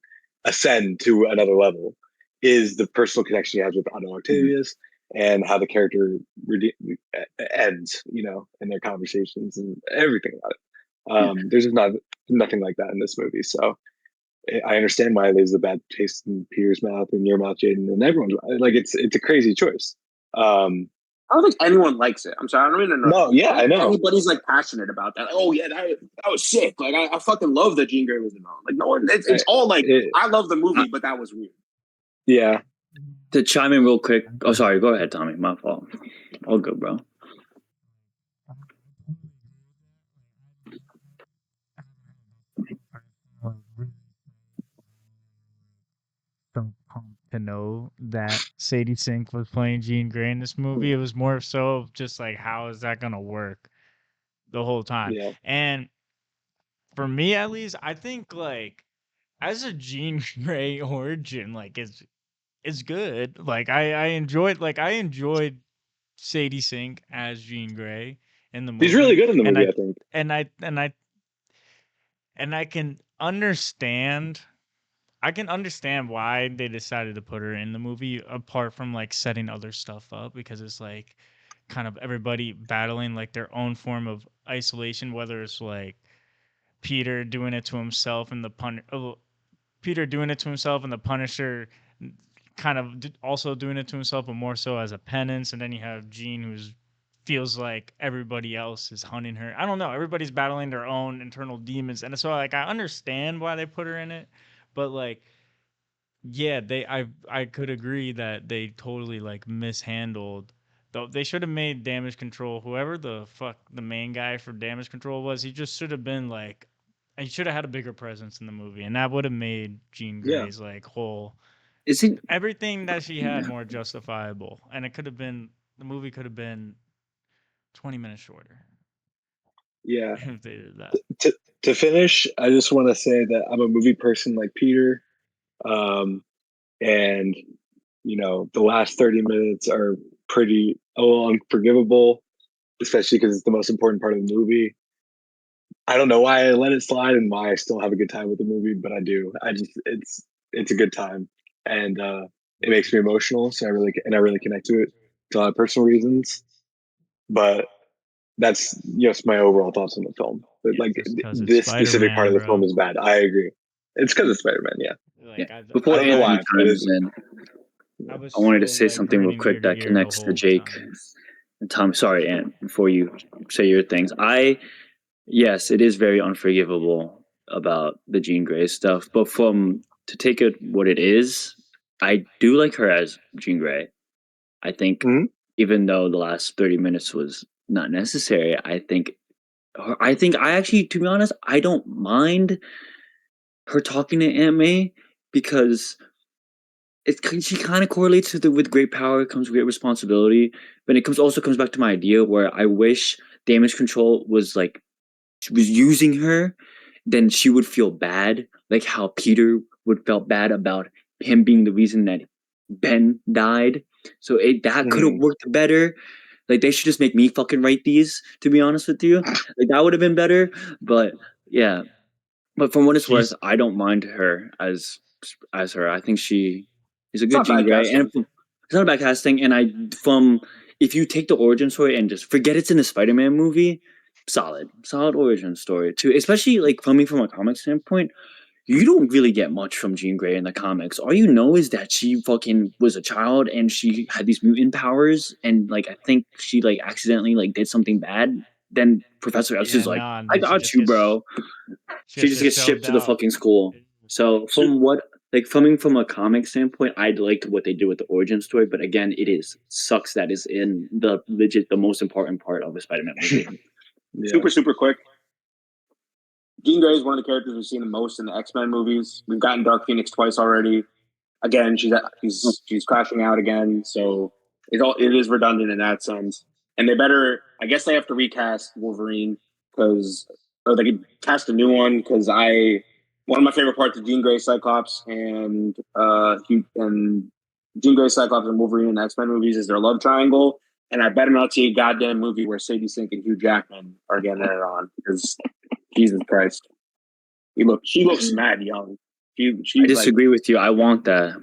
ascend to another level, is the personal connection he has with Otto Octavius and how the character ends, in their conversations and everything about it. There's nothing like that in this movie. So I understand why there's a bad taste in Peter's mouth and your mouth, Jayden, and everyone's like, it's a crazy choice. I don't think anyone likes it. I'm sorry, I don't even know. No, yeah, I know. Anybody's like passionate about that. Like, oh yeah, that was sick. Like I fucking love that Jean Grey was involved. Like no one, it's all like I love the movie, but that was weird. Yeah. To chime in real quick. Oh, sorry. Go ahead, Tommy. My fault. All good, bro. So pumped to know that Sadie Sink was playing Jean Grey in this movie. It was more so just like, how is that gonna work the whole time? Yeah. And for me, at least, I think like as a Jean Grey origin, like it's good. Like I enjoyed Sadie Sink as Jean Grey in the movie. He's really good in the movie, I think. And I can understand. I can understand why they decided to put her in the movie, apart from like setting other stuff up, because it's like kind of everybody battling like their own form of isolation, whether it's like Peter doing it to himself and Peter doing it to himself and the Punisher kind of also doing it to himself, but more so as a penance. And then you have Jean, who's feels like everybody else is hunting her. I don't know. Everybody's battling their own internal demons, and so like I understand why they put her in it, but like, yeah, I could agree that they totally like mishandled. Though they should have made Damage Control, whoever the fuck the main guy for Damage Control was, he just should have been like, he should have had a bigger presence in the movie, and that would have made Jean Grey's like whole everything that she had more justifiable, and the movie could have been 20 minutes shorter. Yeah. If they did that. To finish, I just want to say that I'm a movie person like Peter. And the last 30 minutes are pretty unforgivable, especially because it's the most important part of the movie. I don't know why I let it slide and why I still have a good time with the movie, but I do. It's a good time, and it makes me emotional. So I really connect to it for a lot of personal reasons. But that's just my overall thoughts on the film. But this specific part of the film is bad. I agree. It's because of Spider-Man, yeah. Before anyone chimes in, I wanted to say something real quick that connects to Jake and Tom. Sorry, Ant, before you say your things. Yes, it is very unforgivable about the Jean Grey stuff, but to take it what it is, I do like her as Jean Grey. I think even though the last 30 minutes was not necessary, I actually, to be honest, I don't mind her talking to Aunt May, because she kind of correlates with great power comes great responsibility. But it also comes back to my idea where I wish Damage Control was using her, then she would feel bad, like how Peter would felt bad about him being the reason that Ben died. So that could have worked better. Like, they should just make me fucking write these, to be honest with you. Like, that would have been better. But yeah. But from what it's worth, I don't mind her as her. I think she is a good Jean Grey, and it's not a bad casting. And if you take the origin story and just forget it's in a Spider-Man movie, solid origin story too. Especially like coming from a comic standpoint, you don't really get much from Jean Grey in the comics. All you know is that she fucking was a child and she had these mutant powers, and like I think she like accidentally like did something bad. Then Professor X is like, and "I then got you, bro." She just gets shipped to the fucking school. So from what like coming from a comic standpoint, I liked what they did with the origin story. But again, sucks that is in the most important part of a Spider-Man movie. Yeah. Super quick. Jean Grey is one of the characters we've seen the most in the X-Men movies. We've gotten Dark Phoenix twice already. Again, she's crashing out again, so it is redundant in that sense. And I guess they have to recast Wolverine or they could cast a new one because one of my favorite parts of Jean Grey, Cyclops, and Jean Grey, Cyclops, and Wolverine in the X-Men movies is their love triangle. And I better not see a goddamn movie where Sadie Sink and Hugh Jackman are getting it on because Jesus Christ, she looks mad young. I disagree with you. I want that.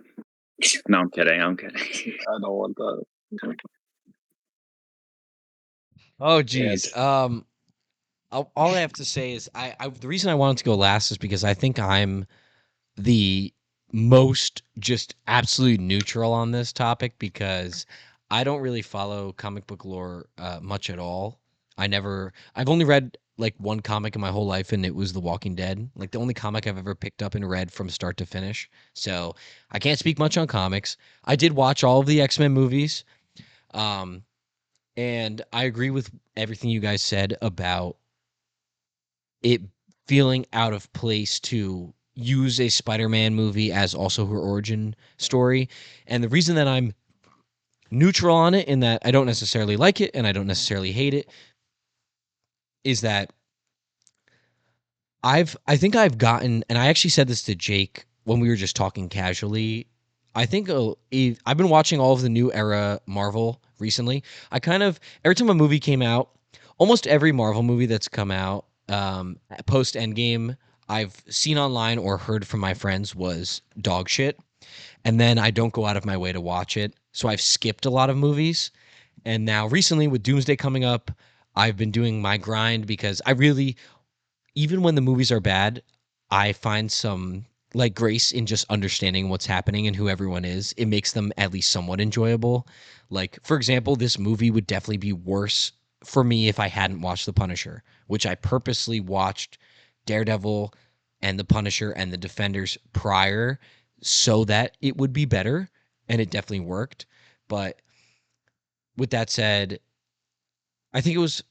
No, I'm kidding. I don't want that. Oh, geez. All I have to say is the reason I wanted to go last is because I think I'm the most just absolutely neutral on this topic because I don't really follow comic book lore much at all. I've only read like one comic in my whole life, and it was The Walking Dead. Like the only comic I've ever picked up and read from start to finish. So I can't speak much on comics. I did watch all of the X-Men movies. And I agree with everything you guys said about it feeling out of place to use a Spider-Man movie as also her origin story. And the reason that I'm neutral on it, in that I don't necessarily like it and I don't necessarily hate it, is that I think I've gotten, and I actually said this to Jake when we were just talking casually. I think I've been watching all of the new era Marvel recently. Every time a movie came out, almost every Marvel movie that's come out post Endgame, I've seen online or heard from my friends was dog shit. And then I don't go out of my way to watch it. So I've skipped a lot of movies. And now recently with Doomsday coming up, I've been doing my grind because even when the movies are bad, I find some like grace in just understanding what's happening and who everyone is. It makes them at least somewhat enjoyable. Like, for example, this movie would definitely be worse for me if I hadn't watched The Punisher, which I purposely watched Daredevil and The Punisher and The Defenders prior so that it would be better, and it definitely worked. But with that said, I think it was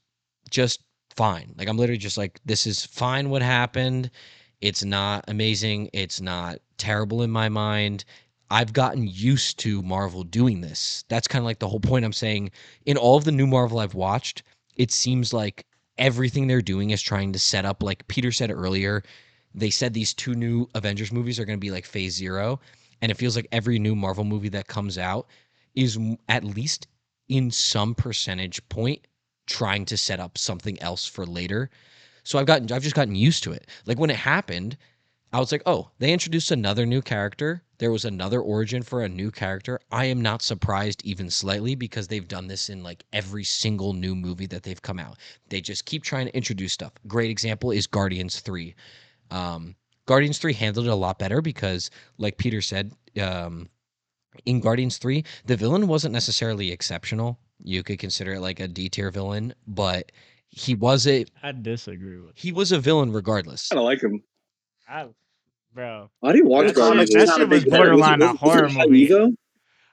just fine. Like I'm literally just like, this is fine what happened. It's not amazing. It's not terrible in my mind. I've gotten used to Marvel doing this. That's kind of like the whole point I'm saying. In all of the new Marvel I've watched, it seems like everything they're doing is trying to set up, like Peter said earlier, they said these two new Avengers movies are going to be like phase 0. And it feels like every new Marvel movie that comes out is at least in some percentage point trying to set up something else for later. So I've just gotten used to it. Like when it happened, I was like, oh, they introduced another new character. There was another origin for a new character. I am not surprised even slightly because they've done this in like every single new movie that they've come out. They just keep trying to introduce stuff. Great example is Guardians 3. Guardians 3 handled it a lot better because, like Peter said, in Guardians 3, the villain wasn't necessarily exceptional. You could consider it like a D-tier villain, but I disagree with. He was a villain regardless. I don't like him. Bro. I didn't watch Guardians. That shit was borderline a horror movie. Ego?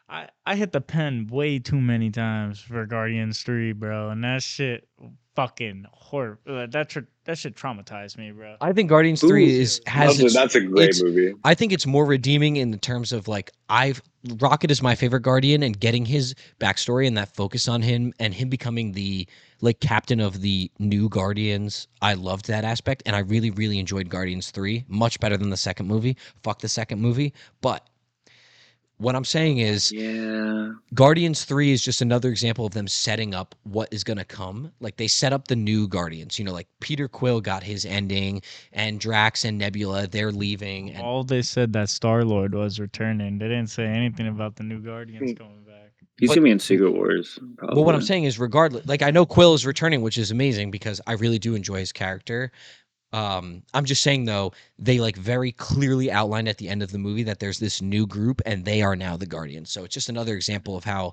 I hit the pen way too many times for Guardians 3, bro, and that shit fucking horror. That shit traumatized me, bro. I think Guardians 3 that's a great movie. I think it's more redeeming in the terms of like Rocket is my favorite Guardian, and getting his backstory and that focus on him and him becoming the like captain of the new Guardians. I loved that aspect, and I really, really enjoyed Guardians 3 much better than the second movie. Fuck the second movie, but what I'm saying is, Guardians 3 is just another example of them setting up what is going to come. Like, they set up the new Guardians. You know, like, Peter Quill got his ending, and Drax and Nebula, they're leaving. And all they said that Star-Lord was returning. They didn't say anything about the new Guardians coming back. He's But- gonna be in Secret Wars. Probably. Well, what I'm saying is, regardless, like I know Quill is returning, which is amazing because I really do enjoy his character. I'm just saying though, they like very clearly outlined at the end of the movie that there's this new group and they are now the Guardians. So it's just another example of how.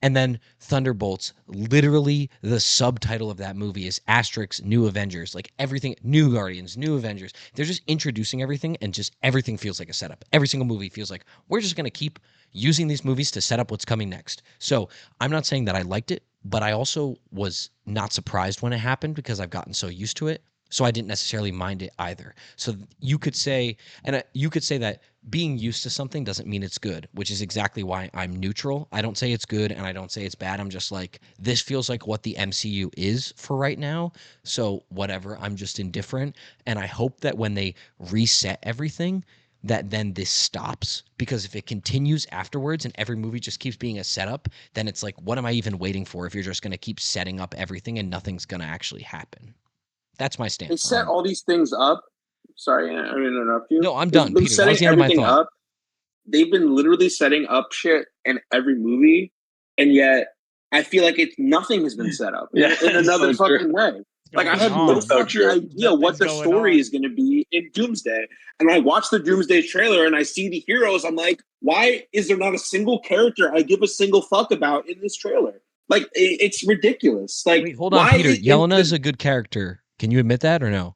And then Thunderbolts, literally the subtitle of that movie is Asterix New Avengers. Like everything, new Guardians, new Avengers. They're just introducing everything and just everything feels like a setup. Every single movie feels like we're just going to keep using these movies to set up what's coming next. So I'm not saying that I liked it, but I also was not surprised when it happened because I've gotten so used to it. So I didn't necessarily mind it either. So you could say, you could say that being used to something doesn't mean it's good, which is exactly why I'm neutral. I don't say it's good and I don't say it's bad. I'm just like, this feels like what the MCU is for right now. So whatever, I'm just indifferent. And I hope that when they reset everything, that then this stops, because if it continues afterwards and every movie just keeps being a setup, then it's like, what am I even waiting for if you're just going to keep setting up everything and nothing's going to actually happen? That's my stance. They set all these things up. Sorry, I didn't interrupt you. No, I'm done, They've been Peter. That was setting the end of my everything thought. up. They've been literally setting up shit in every movie, and yet I feel like nothing has been set up in another so true. fucking way. Like I have Going no on. So fucking true. idea what the Nothing's going story on. is going to be in Doomsday. And I watch the Doomsday trailer and I see the heroes. I'm like, why is there not a single character I give a single fuck about in this trailer? Like it's ridiculous. Like, Wait, hold on, why Peter. is- Yelena is a good character. Can you admit that or no?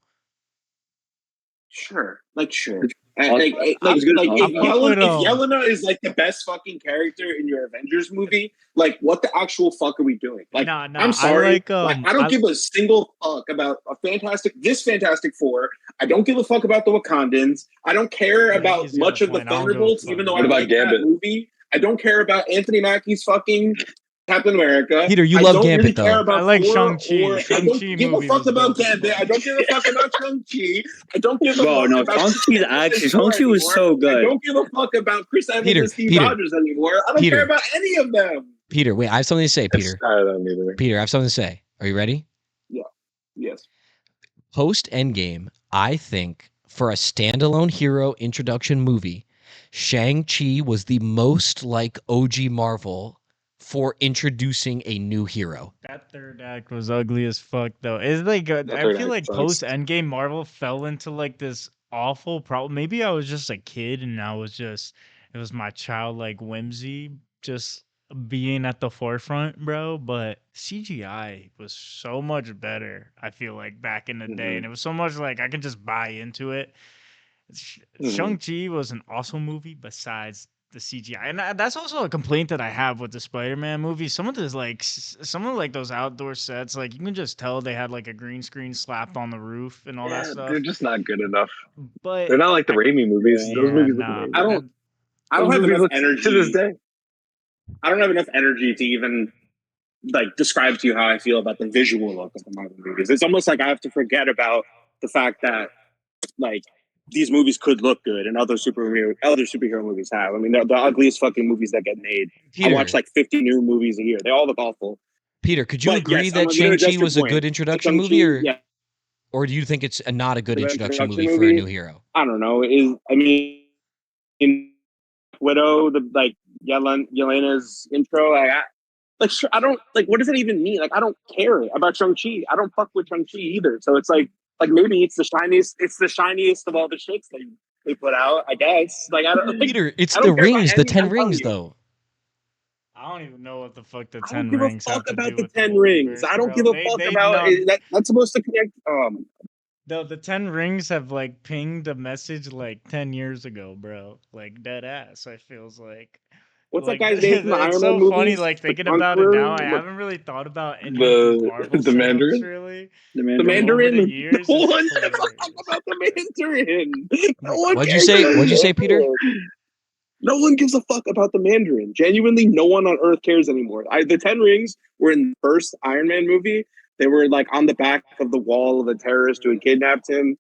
Sure. Sure. Awesome. Like, It's good. if I'm fuck with, Yelena is like the best fucking character in your Avengers movie, like what the actual fuck are we doing? Like, Nah, I'm sorry, I I don't give a single fuck about Fantastic Four. I don't give a fuck about the Wakandans. I don't care Yeah, about he's got much a of the point. I don't give a Thunderbolts, fuck even though What I about like that Gambit? movie. I don't care about Anthony Mackie's fucking Captain America. Peter, you I love don't Gambit, really though. care about I like Thor, Shang-Chi. or I don't Shang-Chi give a movie fuck was about dope as Gambit. fuck. I don't give a fuck about Shang-Chi. I don't give a Bro, fuck no, about Shang-Chi was so I good. don't give a fuck about Chris Evans Peter, and Steve Peter, Rogers anymore. I don't Peter. care about any of them. Peter, wait, I have something to say, Peter. I don't either. Peter, I have something to say. Are you ready? Yes. Post Endgame, I think for a standalone hero introduction movie, Shang-Chi was the most like OG Marvel for introducing a new hero. That third act was ugly as fuck, though. It's like That I third feel act like sucks. post Endgame, Marvel fell into like this awful problem. Maybe I was just a kid and it was my childlike whimsy just being at the forefront, bro. But CGI was so much better. I feel like back in the day, and it was so much like I could just buy into it. Shang-Chi was an awesome movie besides the CGI, and that's also a complaint that I have with the Spider-Man movie. Some of those those outdoor sets, like you can just tell they had like a green screen slapped on the roof and all that stuff. They're just not good enough. But They're not like the Raimi movies. Yeah, Those movies look nah. amazing. I don't Those have movies enough look- energy to this day. I don't have enough energy to even like describe to you how I feel about the visual look of the Marvel movies. It's almost like I have to forget about the fact that like these movies could look good and other superhero movies have. I mean, they're the ugliest fucking movies that get made. Peter, I watch like 50 new movies a year. They all look awful. Peter, could you But agree yes, that I'm gonna adjust Shang-Chi your was a point. good introduction Shang-Chi, movie, yeah, or do you think it's not a good the introduction movie introduction for a movie? new hero? I don't know. In Widow, the like Yelena's intro, I don't like. What does it even mean? Like, I don't care about Shang-Chi. I don't fuck with Shang-Chi either. So it's like maybe it's the shiniest. It's the shiniest of all the shits they put out. I guess. Like I don't. Like, Peter, it's I don't the care about rings, the any- 10 I'm telling rings, you. though. I don't even know what the fuck the I 10 don't give a rings have fuck to about do the with 10 the rings. multiverse, I don't bro. give a fuck about it. That's supposed to connect. The 10 rings have like pinged a message like 10 years ago, bro. Like dead ass. I feels like. What's Like, that guy's name from the it's Iron so Man funny, movies? like The thinking about it Conqueror? now. I What- haven't really thought about any of these Marvel The setups, Mandarin? really. The The Mandarin. Mandarin. Over the years, no it's one gives a hilarious. fuck about the Mandarin. No one What'd you cares say? about What'd you the say, Peter? Mandarin. No one gives a fuck about the Mandarin. Genuinely, no one on Earth cares anymore. The 10 rings were in the first Iron Man movie. They were like on the back of the wall of the terrorist who had kidnapped him.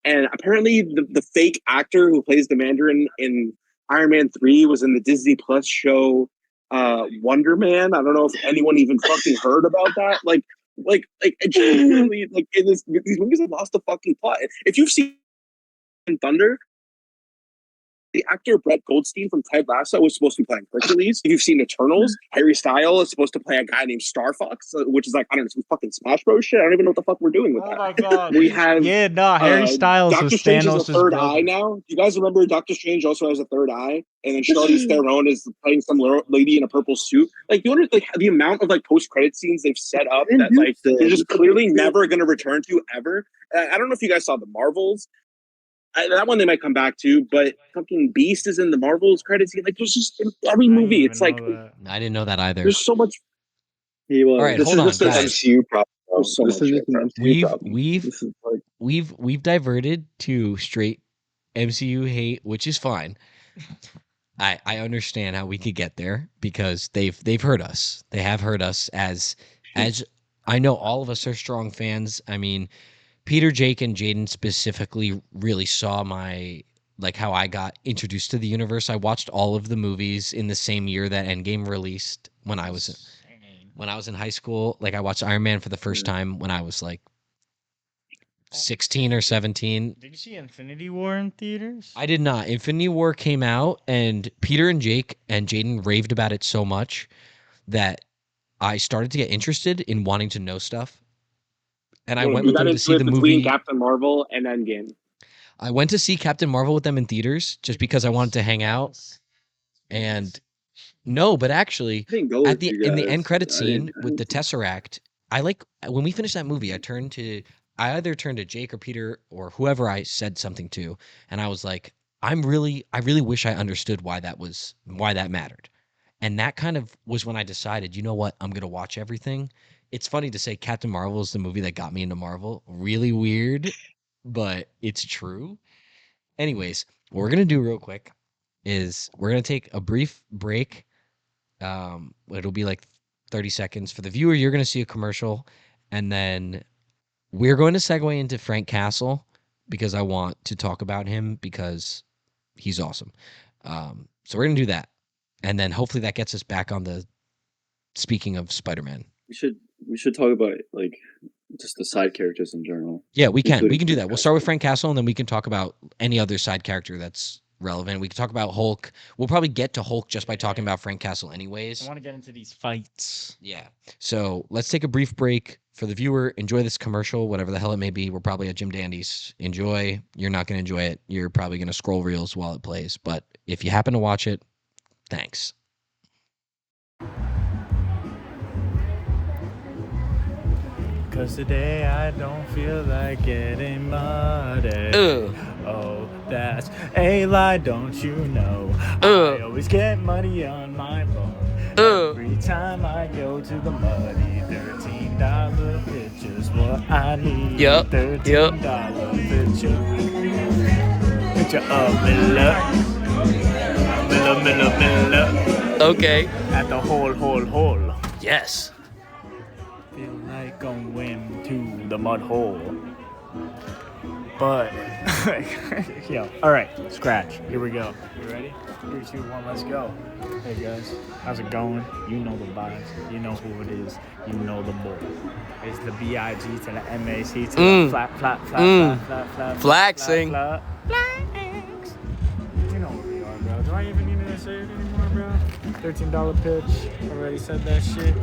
And apparently, the fake actor who plays the Mandarin in Iron Man 3 was in the Disney Plus show Wonder Man. I don't know if anyone even fucking heard about that. Like genuinely, like these movies have lost the fucking plot. If you've seen Thunder, the actor Brett Goldstein from Ted Lasso was supposed to be playing Hercules. If you've seen Eternals, Harry Styles is supposed to play a guy named Star Fox, which is like, I don't know, some fucking Smash Bros shit. I don't even know what the fuck we're doing with that. Oh my god. We have Harry Styles Doctor was Strange has Thanos' a third brother. eye now. Do you guys remember Doctor Strange also has a third eye? And then Charlize Theron is playing some lady in a purple suit. Like, you wonder like the amount of like post-credit scenes they've set up that like they're just clearly never going to return to ever. I don't know if you guys saw the Marvels. That one they might come back to, but fucking Beast is in the Marvels credits. Like, there's just in every movie. It's like I didn't know that either. there's so much. All right, hold on, guys. MCU problem. So This is just an MCU problem. This is like We've diverted to straight MCU hate, which is fine. I understand how we could get there because they've heard us. They have heard us as I know all of us are strong fans. I mean, Peter, Jake, and Jayden specifically really saw my like how I got introduced to the universe. I watched all of the movies in the same year that Endgame released when I was in high school. Like I watched Iron Man for the first time when I was like 16 or 17. Did you see Infinity War in theaters? I did not. Infinity War came out, and Peter and Jake and Jayden raved about it so much that I started to get interested in wanting to know stuff. And I went with them to see the movie. Captain Marvel and Endgame. I went to see Captain Marvel with them in theaters just because I wanted to hang out. And no, but actually, in the end credit scene with the Tesseract, I like when we finished that movie. I either turned to Jake or Peter or whoever I said something to, and I was like, I really wish I understood why that mattered. And that kind of was when I decided, you know what, I'm gonna watch everything. It's funny to say Captain Marvel is the movie that got me into Marvel. Really weird, but it's true. Anyways, what we're going to do real quick is we're going to take a brief break. It'll be like 30 seconds. For the viewer, you're going to see a commercial, and then we're going to segue into Frank Castle because I want to talk about him because he's awesome. So we're going to do that. And then hopefully that gets us back on the speaking of Spider-Man. We should talk about like just the side characters in general. Yeah, we can do that. We'll start with Frank Castle, and then we can talk about any other side character that's relevant. We can talk about Hulk. We'll probably get to Hulk just by talking about Frank Castle anyways. I want to get into these fights. Yeah. So let's take a brief break. For the viewer, enjoy this commercial, whatever the hell it may be. We're probably at Jim Dandy's. Enjoy. You're not going to enjoy it. You're probably going to scroll reels while it plays. But if you happen to watch it, thanks. Cause today I don't feel like getting muddy. Oh, that's a lie, don't you know? I always get muddy on my phone. Every time I go to the muddy, $13 picture's what I need. $13 picture of Miller. Okay. At the hole. Yes. Feel like I'm going to the mud hole. But, yo, all right, scratch. Here we go. You ready? 3, 2, 1, let's go. Hey guys, how's it going? You know the vibes. You know who it is. You know the boy. It's the B-I-G to the M-A-C to the flat. Flexing. Flags. You know where we are, bro. Do I even need to say it anymore, bro? $13 pitch. Already said that shit.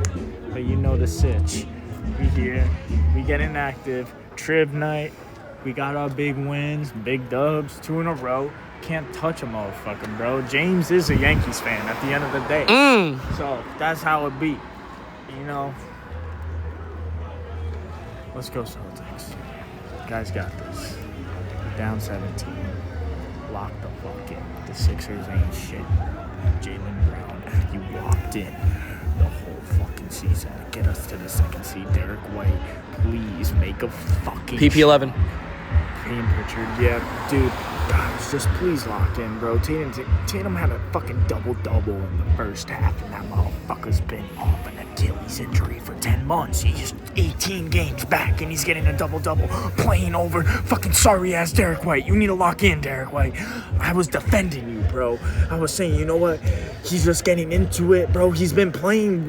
But you know the sitch. We here. We getting active. Trib night. We got our big wins, big dubs, 2 in a row. Can't touch a motherfucker, bro. James is a Yankees fan at the end of the day. So that's how it be. You know. Let's go Celtics. Guys got this. Down 17. Lock the fuck in. The Sixers ain't shit. Jaylen Brown, you locked in the whole fucking season to get us to the second seed. Derek White, please make a fucking PP11. Payne Pritchard, yeah, dude. Guys, just please lock in, bro. Tatum had a fucking double-double in the first half, and that motherfucker's been off an Achilles injury for 10 months. He's 18 games back, and he's getting a double-double, playing over fucking sorry-ass Derek White. You need to lock in, Derek White. I was defending you, bro. I was saying, you know what? He's just getting into it, bro. He's playing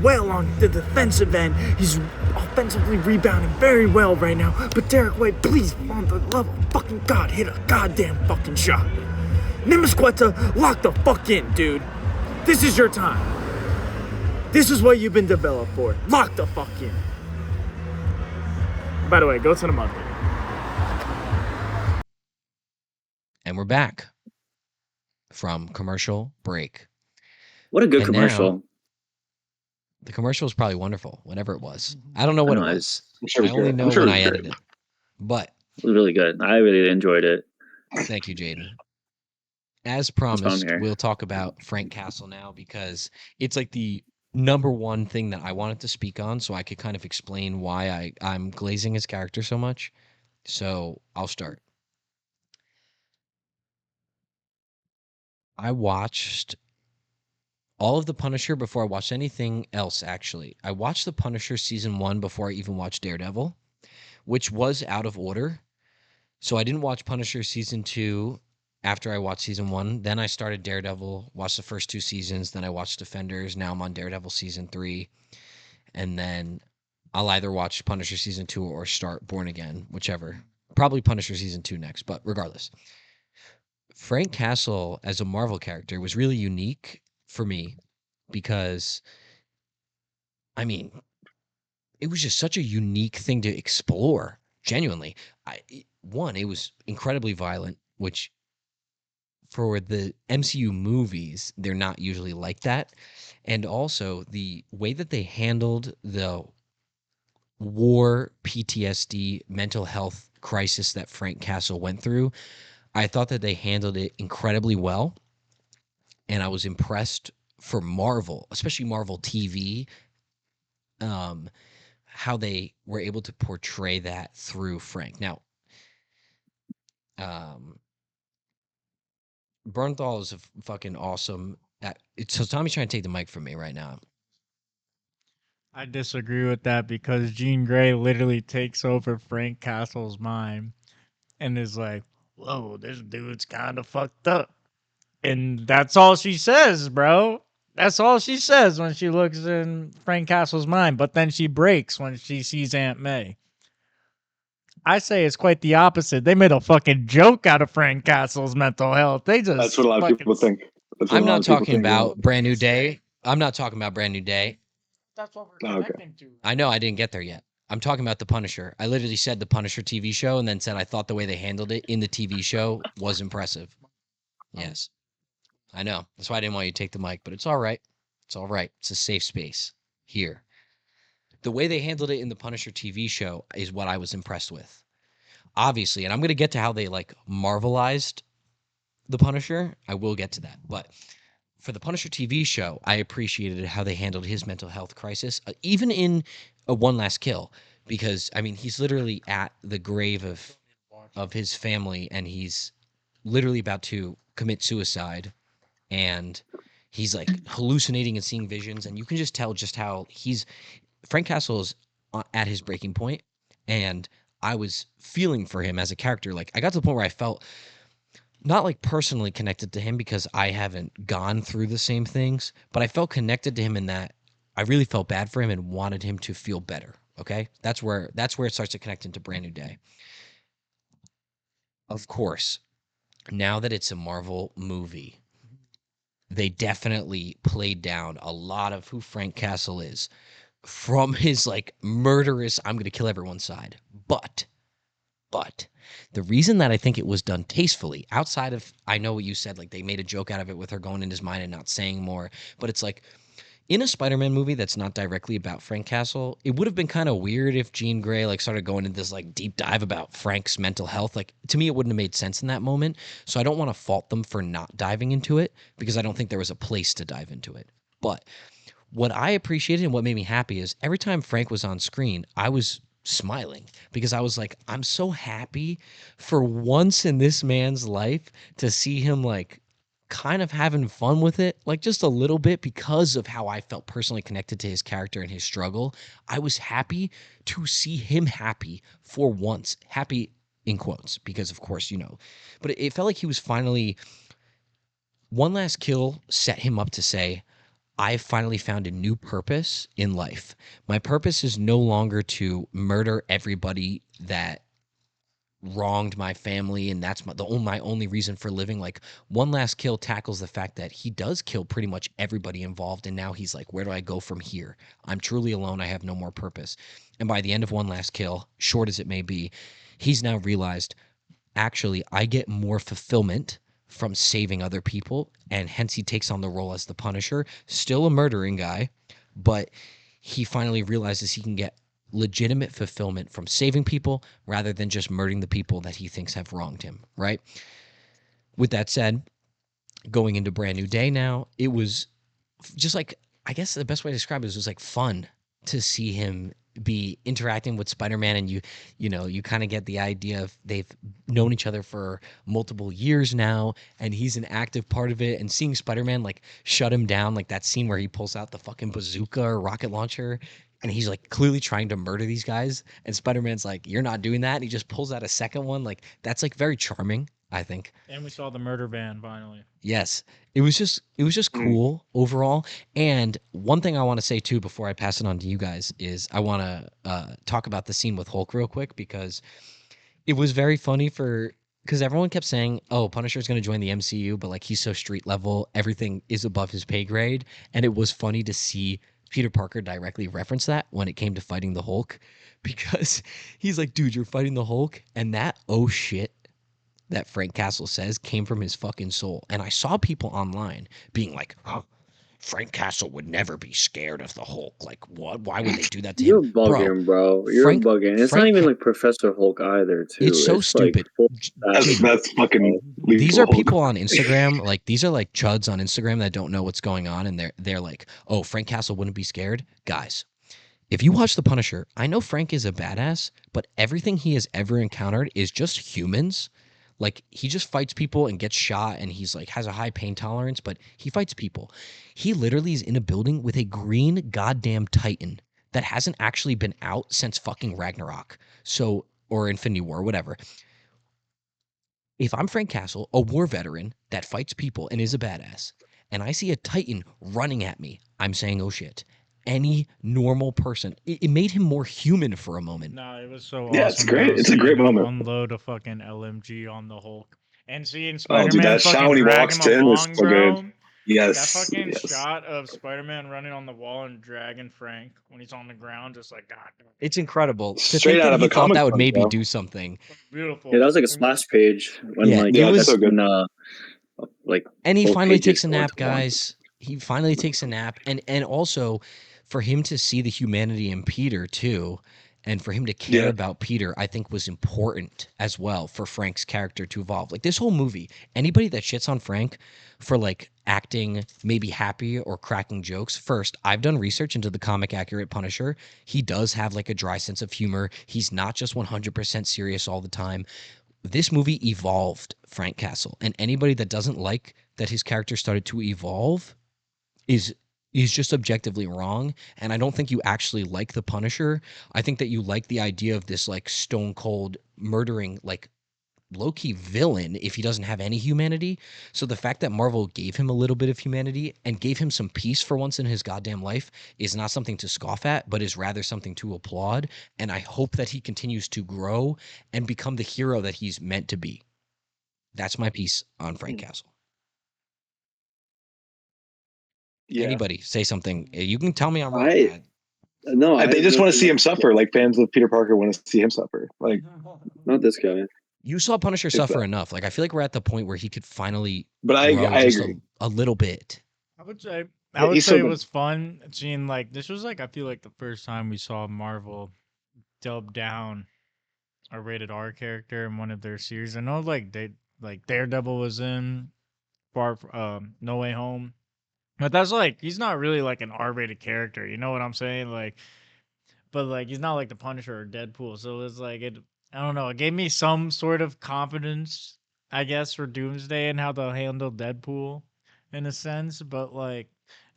well on the defensive end. He's offensively rebounding very well right now. But Derek White, please, on the love of fucking God, hit a goddamn fucking shot. Nimisqueta, lock the fuck in, dude. This is your time. This is what you've been developed for. Lock the fuck in. By the way, go to the mother. And we're back from commercial break. What a good And commercial. now, the commercial was probably wonderful, whatever it was. I don't know what it was. I'm sure I it was only great. know I'm sure it when was I great. edit it. But It was really good. I really enjoyed it. thank you, Jayden. As That's why I'm promised, here. we'll talk about Frank Castle now because it's like the number one thing that I wanted to speak on so I could kind of explain why I'm glazing his character so much. So I'll start. I watched all of The Punisher before I watched anything else, actually. I watched The Punisher season 1 before I even watched Daredevil, which was out of order. So I didn't watch Punisher season 2 after I watched season 1. Then I started Daredevil, watched the first 2 seasons. Then I watched Defenders. Now I'm on Daredevil season 3. And then I'll either watch Punisher season 2 or start Born Again, whichever. Probably Punisher season 2 next, but regardless. Frank Castle as a Marvel character was really unique for me because, I mean, it was just such a unique thing to explore, genuinely. One, it was incredibly violent, which for the MCU movies, they're not usually like that. And also, the way that they handled the war, PTSD, mental health crisis that Frank Castle went through, I thought that they handled it incredibly well. And I was impressed for Marvel, especially Marvel TV, how they were able to portray that through Frank. Now, Bernthal is a fucking awesome. So Tommy's trying to take the mic from me right now. I disagree with that because Jean Grey literally takes over Frank Castle's mind and is like, whoa, this dude's kind of fucked up. And that's all she says, bro. That's all she says when she looks in Frank Castle's mind. But then she breaks when she sees Aunt May. I say it's quite the opposite. They made a fucking joke out of Frank Castle's mental health. They just That's what a lot of people think. That's what I'm a lot not of people talking think, about Brand New Day. I'm not talking about Brand New Day. That's what we're Oh, okay. connecting to. I know I didn't get there yet. I'm talking about The Punisher. I literally said The Punisher TV show and then said I thought the way they handled it in the TV show was impressive. Yes. I know. That's why I didn't want you to take the mic, but it's all right. It's all right. It's a safe space here. The way they handled it in the Punisher TV show is what I was impressed with. Obviously, and I'm going to get to how they like Marvelized the Punisher. I will get to that. But for the Punisher TV show, I appreciated how they handled his mental health crisis, even in a One Last Kill, because I mean he's literally at the grave of his family, and he's literally about to commit suicide, and he's like hallucinating and seeing visions, and you can just tell just how Frank Castle is at his breaking point, and I was feeling for him as a character. Like I got to the point where I felt not like personally connected to him because I haven't gone through the same things, but I felt connected to him in that I really felt bad for him and wanted him to feel better. Okay, that's where it starts to connect into Brand New Day. Of course, now that it's a Marvel movie, they definitely played down a lot of who Frank Castle is from his like murderous I'm going to kill everyone side. But the reason that I think it was done tastefully, outside of, I know what you said, like they made a joke out of it with her going in his mind and not saying more, but it's like in a Spider-Man movie that's not directly about Frank Castle, it would have been kind of weird if Jean Grey like started going into this like deep dive about Frank's mental health. Like to me, it wouldn't have made sense in that moment. So I don't want to fault them for not diving into it because I don't think there was a place to dive into it. But what I appreciated and what made me happy is every time Frank was on screen, I was smiling because I was like, I'm so happy for once in this man's life to see him like kind of having fun with it, like just a little bit because of how I felt personally connected to his character and his struggle. I was happy to see him happy for once, happy in quotes, because of course, you know, but it felt like he was finally, One Last Kill set him up to say, I've finally found a new purpose in life. My purpose is no longer to murder everybody that wronged my family and that's my only reason for living. Like, One Last Kill tackles the fact that he does kill pretty much everybody involved, and now he's like, where do I go from here? I'm truly alone. I have no more purpose. And by the end of One Last Kill, short as it may be, he's now realized, actually, I get more fulfillment from saving other people, and hence he takes on the role as the Punisher, still a murdering guy, but he finally realizes he can get legitimate fulfillment from saving people rather than just murdering the people that he thinks have wronged him, right? With that said, going into Brand New Day now, it was just like, I guess the best way to describe it is, it was like fun to see him be interacting with Spider-Man, and you kind of get the idea of they've known each other for multiple years now, and he's an active part of it, and seeing Spider-Man like shut him down, like that scene where he pulls out the fucking bazooka or rocket launcher and he's like clearly trying to murder these guys, and Spider-Man's like, you're not doing that, and he just pulls out a second one. Like, that's like very charming, I think. And we saw the murder van finally. Yes. It was just cool overall. And one thing I want to say too before I pass it on to you guys is I want to talk about the scene with Hulk real quick, because it was very funny because everyone kept saying, "Oh, Punisher's going to join the MCU, but like he's so street level, everything is above his pay grade." And it was funny to see Peter Parker directly reference that when it came to fighting the Hulk, because he's like, "Dude, you're fighting the Hulk," and that "oh shit" that Frank Castle says came from his fucking soul. And I saw people online being like, "Oh, Frank Castle would never be scared of the Hulk. Like, what? Why would they do that to him?" You're bugging, bro. You're Frank, bugging. It's not Frank, even like Professor Hulk either, too. it's so like stupid. full That's Dude, that's fucking. these are lethal. people on Instagram, like these are like chuds on Instagram that don't know what's going on, and they're like, "Oh, Frank Castle wouldn't be scared." Guys, if you watch The Punisher, I know Frank is a badass, but everything he has ever encountered is just humans. Like, he just fights people and gets shot, and he's like has a high pain tolerance, but he fights people. He literally is in a building with a green goddamn Titan that hasn't actually been out since fucking Ragnarok. So, or Infinity War, whatever. If I'm Frank Castle, a war veteran that fights people and is a badass, and I see a Titan running at me, I'm saying, oh shit. Any normal person, it made him more human for a moment. No, it was so Yeah, awesome. it's great. Though, It's a great seeing him moment. unload a fucking LMG on the Hulk and seeing Oh, dude, Spider-Man that shot fucking when he drag walks him in was along, so good. bro. That Yes, fucking yes. shot of Spider-Man running on the wall and dragging Frank when he's on the ground, just like, God, It's incredible to Straight think out that of he a thought comic that would book, maybe bro. do something. beautiful. Yeah, that was like a splash page when Yeah, like it was so good. when, like and he both finally pages takes a go nap, into one. guys. He finally takes a nap, and also for him to see the humanity in Peter too, and for him to care Yeah. about Peter, I think was important as well for Frank's character to evolve. Like, this whole movie, anybody that shits on Frank for like acting maybe happy or cracking jokes, first, I've done research into the comic accurate Punisher. He does have like a dry sense of humor. He's not just 100% serious all the time. This movie evolved Frank Castle, and anybody that doesn't like that his character started to evolve is just objectively wrong. And I don't think you actually like the Punisher. I think that you like the idea of this like stone cold murdering, like low-key villain if he doesn't have any humanity. So the fact that Marvel gave him a little bit of humanity and gave him some peace for once in his goddamn life is not something to scoff at, but is rather something to applaud. And I hope that he continues to grow and become the hero that he's meant to be. That's my piece on Frank Castle. Yeah. Anybody say something? You can tell me I'm wrong. They just want to see him suffer. Like, fans of Peter Parker want to see him suffer. Like, not this guy. You saw Punisher It's suffer that. enough. Like, I feel like we're at the point where he could finally but I grow just agree. a little bit. I would say He's so it good. was fun seeing like this was like I feel like the first time we saw Marvel dub down a rated R character in one of their series. I know like they like Daredevil was in No Way Home. But that's like he's not really like an R-rated character, you know what I'm saying? Like, but like he's not like the Punisher or Deadpool, so it's like it. I don't know. It gave me some sort of confidence, I guess, for Doomsday and how they'll handle Deadpool, in a sense. But like,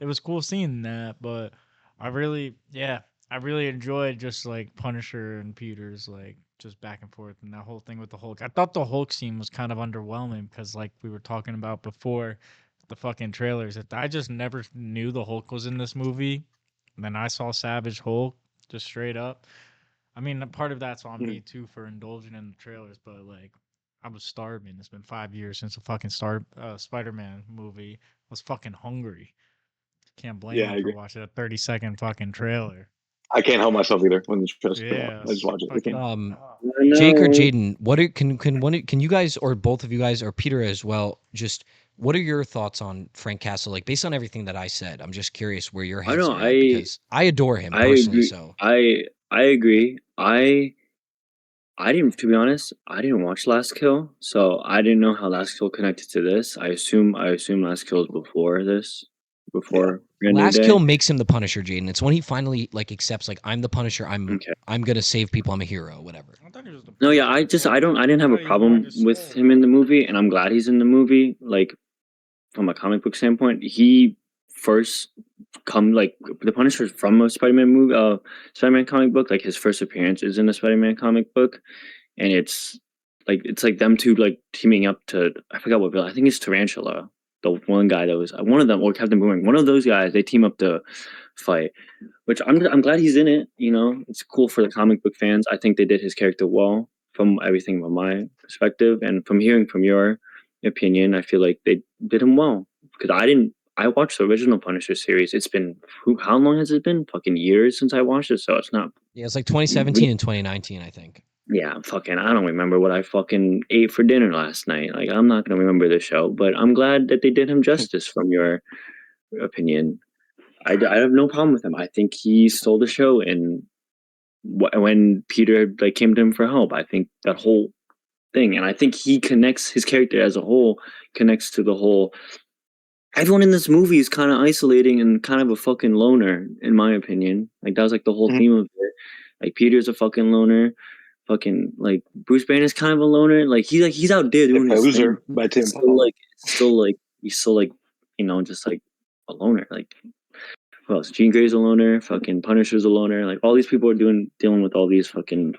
it was cool seeing that. But I really enjoyed just like Punisher and Peter's like just back and forth and that whole thing with the Hulk. I thought the Hulk scene was kind of underwhelming because like we were talking about before the fucking trailers. If I just never knew the Hulk was in this movie, then I saw Savage Hulk just straight up, I mean, a part of that's on me too for indulging in the trailers, but like, I was starving. It's been 5 years since a fucking Spider-Man movie. I was fucking hungry. Can't blame Yeah, I him for agree. watching a 30-second fucking trailer. I can't help myself either when the trailers come out. Yeah, I just watch it. fucking. Jake or No. Jayden, can you guys, or both of you guys, or Peter as well, just what are your thoughts on Frank Castle? Like, based on everything that I said, I'm just curious where your I heads know. are at, because I adore him I personally. agree. So I agree. I didn't, to be honest, I didn't watch Last Kill, so I didn't know how Last Kill connected to this. I assume Last Kill is before this, before Brand New Last Day. Kill makes him the Punisher, Jayden. It's when he finally like accepts, like, I'm the Punisher. Okay. I'm gonna save people. I'm a hero. Whatever. I thought he was the No, yeah, Punisher I before. didn't have a thought he problem bought his with soul. him in the movie, and I'm glad he's in the movie. Like, from a comic book standpoint, he first like the Punisher from a Spider-Man movie, Spider-Man comic book. Like his first appearance is in a Spider-Man comic book, and it's like them two like teaming up to, I forgot what villain. I think it's Tarantula, the one guy that was one of them, or Captain Boomerang. One of those guys. They team up to fight, which I'm glad he's in it. You know, it's cool for the comic book fans. I think they did his character well from everything from my perspective, and from hearing from your opinion, I feel like they did him well because I watched the original Punisher series. It's been how long has it been? Fucking years since I watched it, so it's not. Yeah, it's like 2017 and 2019, I think. Yeah, fucking, I don't remember what I fucking ate for dinner last night. Like, I'm not gonna remember the show, but I'm glad that they did him justice from your opinion. I have no problem with him. I think he stole the show, and when Peter like came to him for help, I think that whole thing, and I think he connects his character as a whole, connects to the whole. Everyone in this movie is kind of isolating and kind of a fucking loner, in my opinion. Like that was like the whole theme of it. Like Peter's a fucking loner. Fucking like Bruce Banner's kind of a loner. Like he's out there doing his Poser thing. by Tim It's Paul. still like he's still like, you know, just like a loner. Like who else? Jean Grey's a loner. Fucking Punisher's a loner. Like all these people are dealing with all these fucking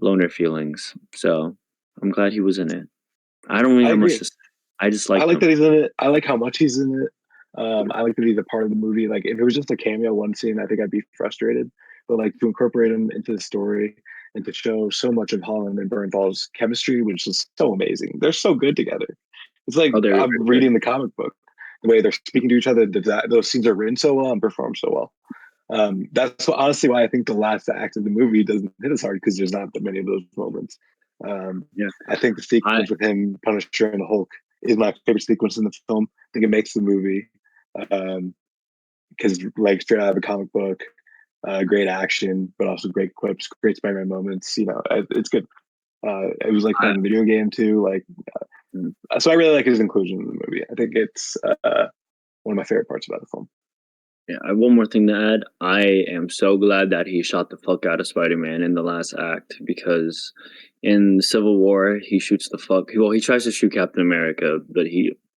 loner feelings. So I'm glad he was in it. I don't really I have much agree. to say. I just like I like him. that he's in it. I like how much he's in it. I like that he's a part of the movie. Like if it was just a cameo one scene, I think I'd be frustrated. But like to incorporate him into the story and to show so much of Holland and Bernthal's chemistry, which is so amazing. They're so good together. It's like I'm reading the comic book. The way they're speaking to each other, those scenes are written so well and performed so well. That's honestly why I think the last act of the movie doesn't hit as hard because there's not that many of those moments. I think the sequence with him, Punisher, and the Hulk is my favorite sequence in the film. I think it makes the movie because like straight out of a comic book, great action, but also great quips, great Spider-Man moments. You know, it's good. It was like playing a video game too. Like, so I really like his inclusion in the movie. I think it's one of my favorite parts about the film. Yeah, I have one more thing to add. I am so glad that he shot the fuck out of Spider-Man in the last act because in Civil War he shoots the fuck. Well, he tries to shoot Captain America, but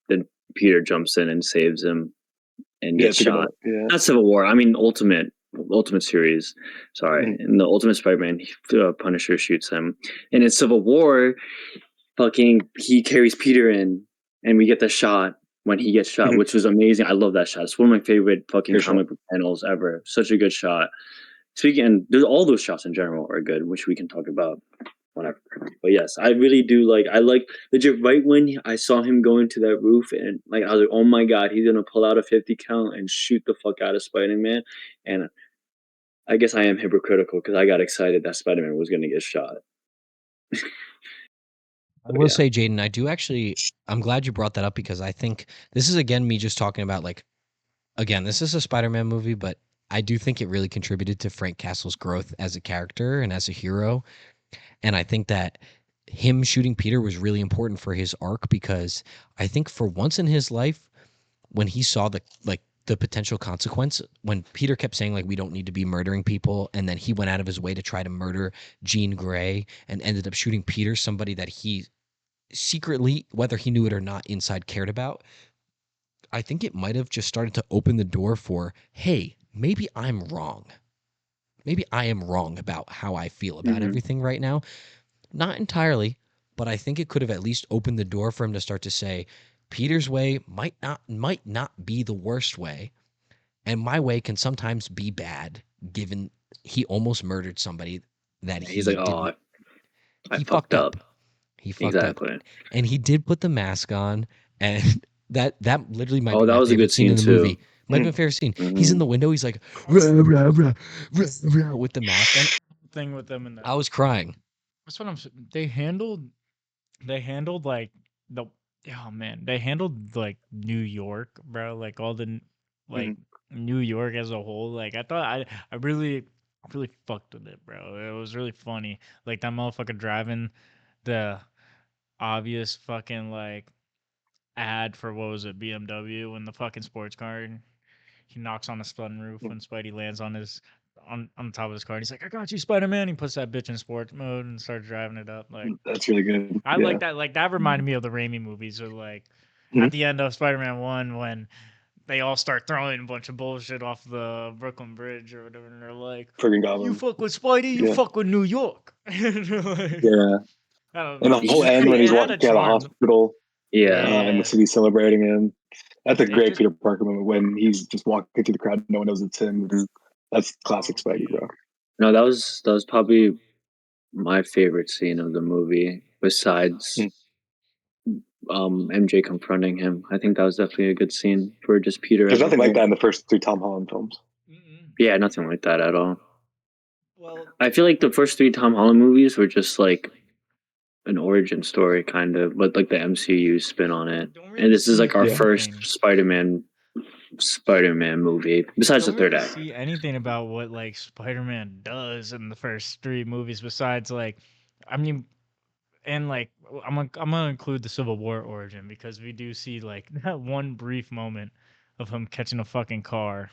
then Peter jumps in and saves him and gets shot. Not Civil War. I mean Ultimate series. Sorry, in the Ultimate Spider-Man, Punisher shoots him, and in Civil War, fucking he carries Peter in, and we get the shot when he gets shot, which was amazing. I love that shot. It's one of my favorite fucking comic book panels ever. Such a good shot. Speaking, and there's all those shots in general are good, which we can talk about whenever. But yes, I really do I like legit right when I saw him go into that roof and like I was like, oh my god, he's gonna pull out a 50 count and shoot the fuck out of Spider-Man. And I guess I am hypocritical because I got excited that Spider-Man was gonna get shot. I will say, Jayden, I do actually. I'm glad you brought that up because I think this is again me just talking about like, again, this is a Spider-Man movie, but I do think it really contributed to Frank Castle's growth as a character and as a hero. And I think that him shooting Peter was really important for his arc because I think for once in his life, when he saw the potential consequence, when Peter kept saying like we don't need to be murdering people, and then he went out of his way to try to murder Jean Grey and ended up shooting Peter, somebody that he secretly, whether he knew it or not, inside cared about. I think it might have just started to open the door for, hey, maybe I'm wrong. Maybe I am wrong about how I feel about everything right now. Not entirely, but I think it could have at least opened the door for him to start to say, Peter's way might not be the worst way, and my way can sometimes be bad, given he almost murdered somebody that He's like, didn't. oh, I He fucked up. He fucked up, Exactly. and he did put the mask on, and that literally might Oh, be that my was a favorite good scene in the scene, too. movie. Might be my favorite scene. He's in Mhm. the window. He's like rah, rah, rah, rah, rah, with the mask on. Thing with them in the I was crying. that's what I'm they handled like the oh man, they handled like New York, bro, like all the like New York as a whole. Like I thought I really fucked with it, bro. It was really funny. Like that motherfucker driving the obvious fucking like ad for what was it, BMW, when the fucking sports car he knocks on the sunroof when Spidey lands on his on top of his car. And he's like, "I got you, Spider-Man." He puts that bitch in sports mode and starts driving it up. Like That's really good. I Yeah. like that. Like that reminded me of the Raimi movies. Or like at the end of Spider-Man 1 when they all start throwing a bunch of bullshit off the Brooklyn Bridge or whatever, and they're like, Friggin' "You Goblin. fuck with Spidey, you Yeah. fuck with New York." Like, Yeah. I don't And know. the whole It end when he's had a walking out of the charm. hospital Yeah. and the city's celebrating him. That's a It great just- Peter Parker moment when he's just walking through the crowd. No one knows it's him. That's classic Spidey, yeah. bro. No, that was probably my favorite scene of the movie, besides MJ confronting him. I think that was definitely a good scene for just Peter. There's as a nothing like whole. that in the first 3 Tom Holland films. Yeah, nothing like that at all. Well, I feel like the first 3 Tom Holland movies were just like an origin story, kind of, but like the MCU spin on it. don't And really this is like our see first anything. Spider-Man movie, besides the Don't third really act. see anything about what like Spider-Man does in the first 3 movies besides like, I mean, and like I'm gonna include the Civil War origin because we do see like that one brief moment of him catching a fucking car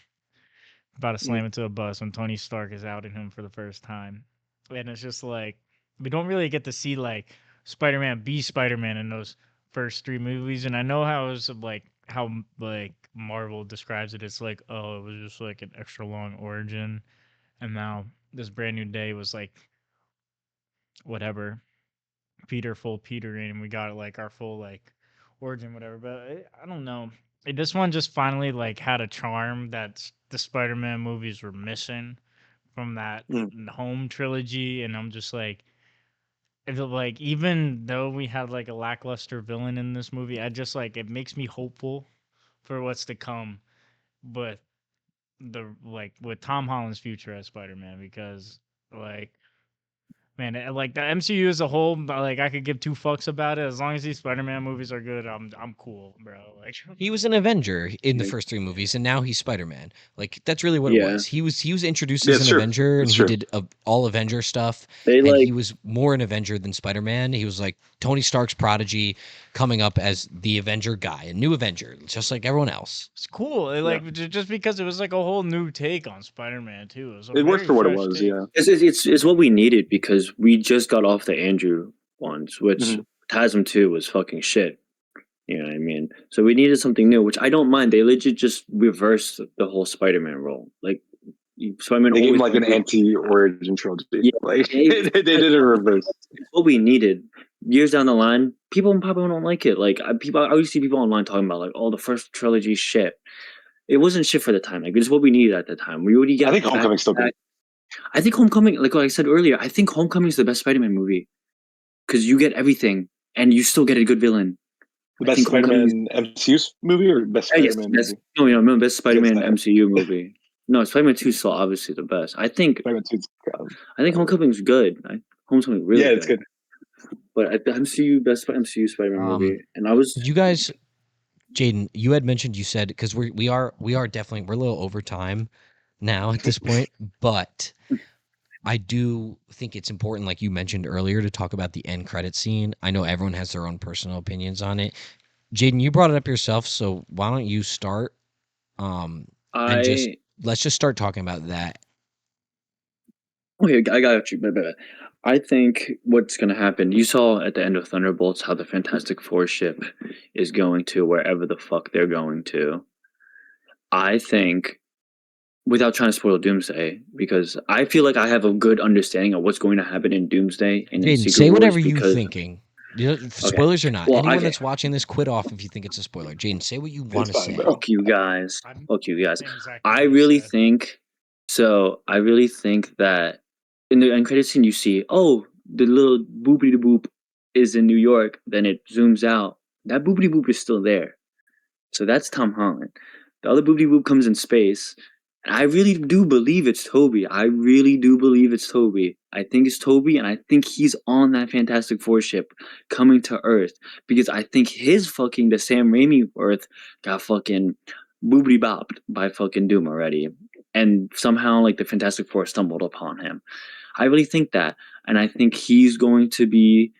about to slam into a bus when Tony Stark is outing him for the first time, and it's just like we don't really get to see like Spider-Man be Spider-Man in those first 3 movies, and I know how it's like how like Marvel describes it. It's like, oh, it was just like an extra long origin, and now this brand new day was like whatever full Petering, and we got like our full like origin, whatever. But I don't know. This one just finally like had a charm that the Spider-Man movies were missing from that home trilogy, and I'm just like, like even though we had like a lackluster villain in this movie, I just like it makes me hopeful for what's to come. But the like with Tom Holland's future as Spider-Man, because like man, like the MCU as a whole, like I could give 2 fucks about it as long as these Spider-Man movies are good. I'm cool, bro. Like He was an Avenger in the first 3 movies, and now he's Spider-Man. Like that's really what it Yeah. was. He was introduced Yeah, as it's an true. Avenger, and It's he true. did all Avenger stuff. They And like he was more an Avenger than Spider-Man. He was like Tony Stark's prodigy, coming up as the Avenger guy, a new Avenger, just like everyone else. it's cool. Like just because it was like a whole new take on Spider-Man too. It was a It worked very for what it fresh was, take. yeah. it's what we needed because we just got off the Andrew ones, which TASM 2 was fucking shit. You know what I mean? So we needed something new, which I don't mind. They legit just reversed the whole Spider-Man role. Like Spider-Man They gave him always like an anti-origin trilogy. Yeah, Like they- they did it in reverse. It's what we needed. Years down the line, people probably don't like it. Like I always see people online talking about like, oh, the first trilogy shit. It wasn't shit for the time. Like it's what we needed at the time. We already got. I think Homecoming's still good. I think Homecoming, like I said earlier, I think Homecoming's the best Spider-Man movie because you get everything and you still get a good villain. The best Spider-Man MCU movie or best Spider-Man movie? No, best Spider-Man that. MCU movie. No, Spider-Man 2 is still obviously the best. I think Spider-Man 2's I think Homecoming's good. Homecoming really it's good. But at the MCU, best MCU Spider-Man movie. And I was You guys, Jayden, you had mentioned, you said, because we are definitely, we're a little over time now at this point, but I do think it's important, like you mentioned earlier, to talk about the end credit scene. I know everyone has their own personal opinions on it. Jayden, you brought it up yourself, so why don't you start? And let's just start talking about that. Okay, I got you. But I think what's going to happen, you saw at the end of Thunderbolts how the Fantastic Four ship is going to wherever the fuck they're going to. I think, without trying to spoil Doomsday, because I feel like I have a good understanding of what's going to happen in Doomsday and in Jayden, Secret say whatever Wars you're because thinking. Spoilers or not. Well, Anyone okay. that's watching this, quit off if you think it's a spoiler. Jayden, say what you want to say. Fuck you guys. Fuck you guys. Same exact I thing really said. think so. I really think that in the end credit scene, you see, oh, the little boopity boop is in New York. Then it zooms out. That boopity boop is still there. So that's Tom Holland. The other boopity boop comes in space. And I really do believe it's Toby. I really do believe it's Toby. I think it's Toby, and I think he's on that Fantastic Four ship coming to Earth because I think his fucking the Sam Raimi Earth got fucking boopity bopped by fucking Doom already, and somehow like the Fantastic Four stumbled upon him. I really think that, and I think he's going to be.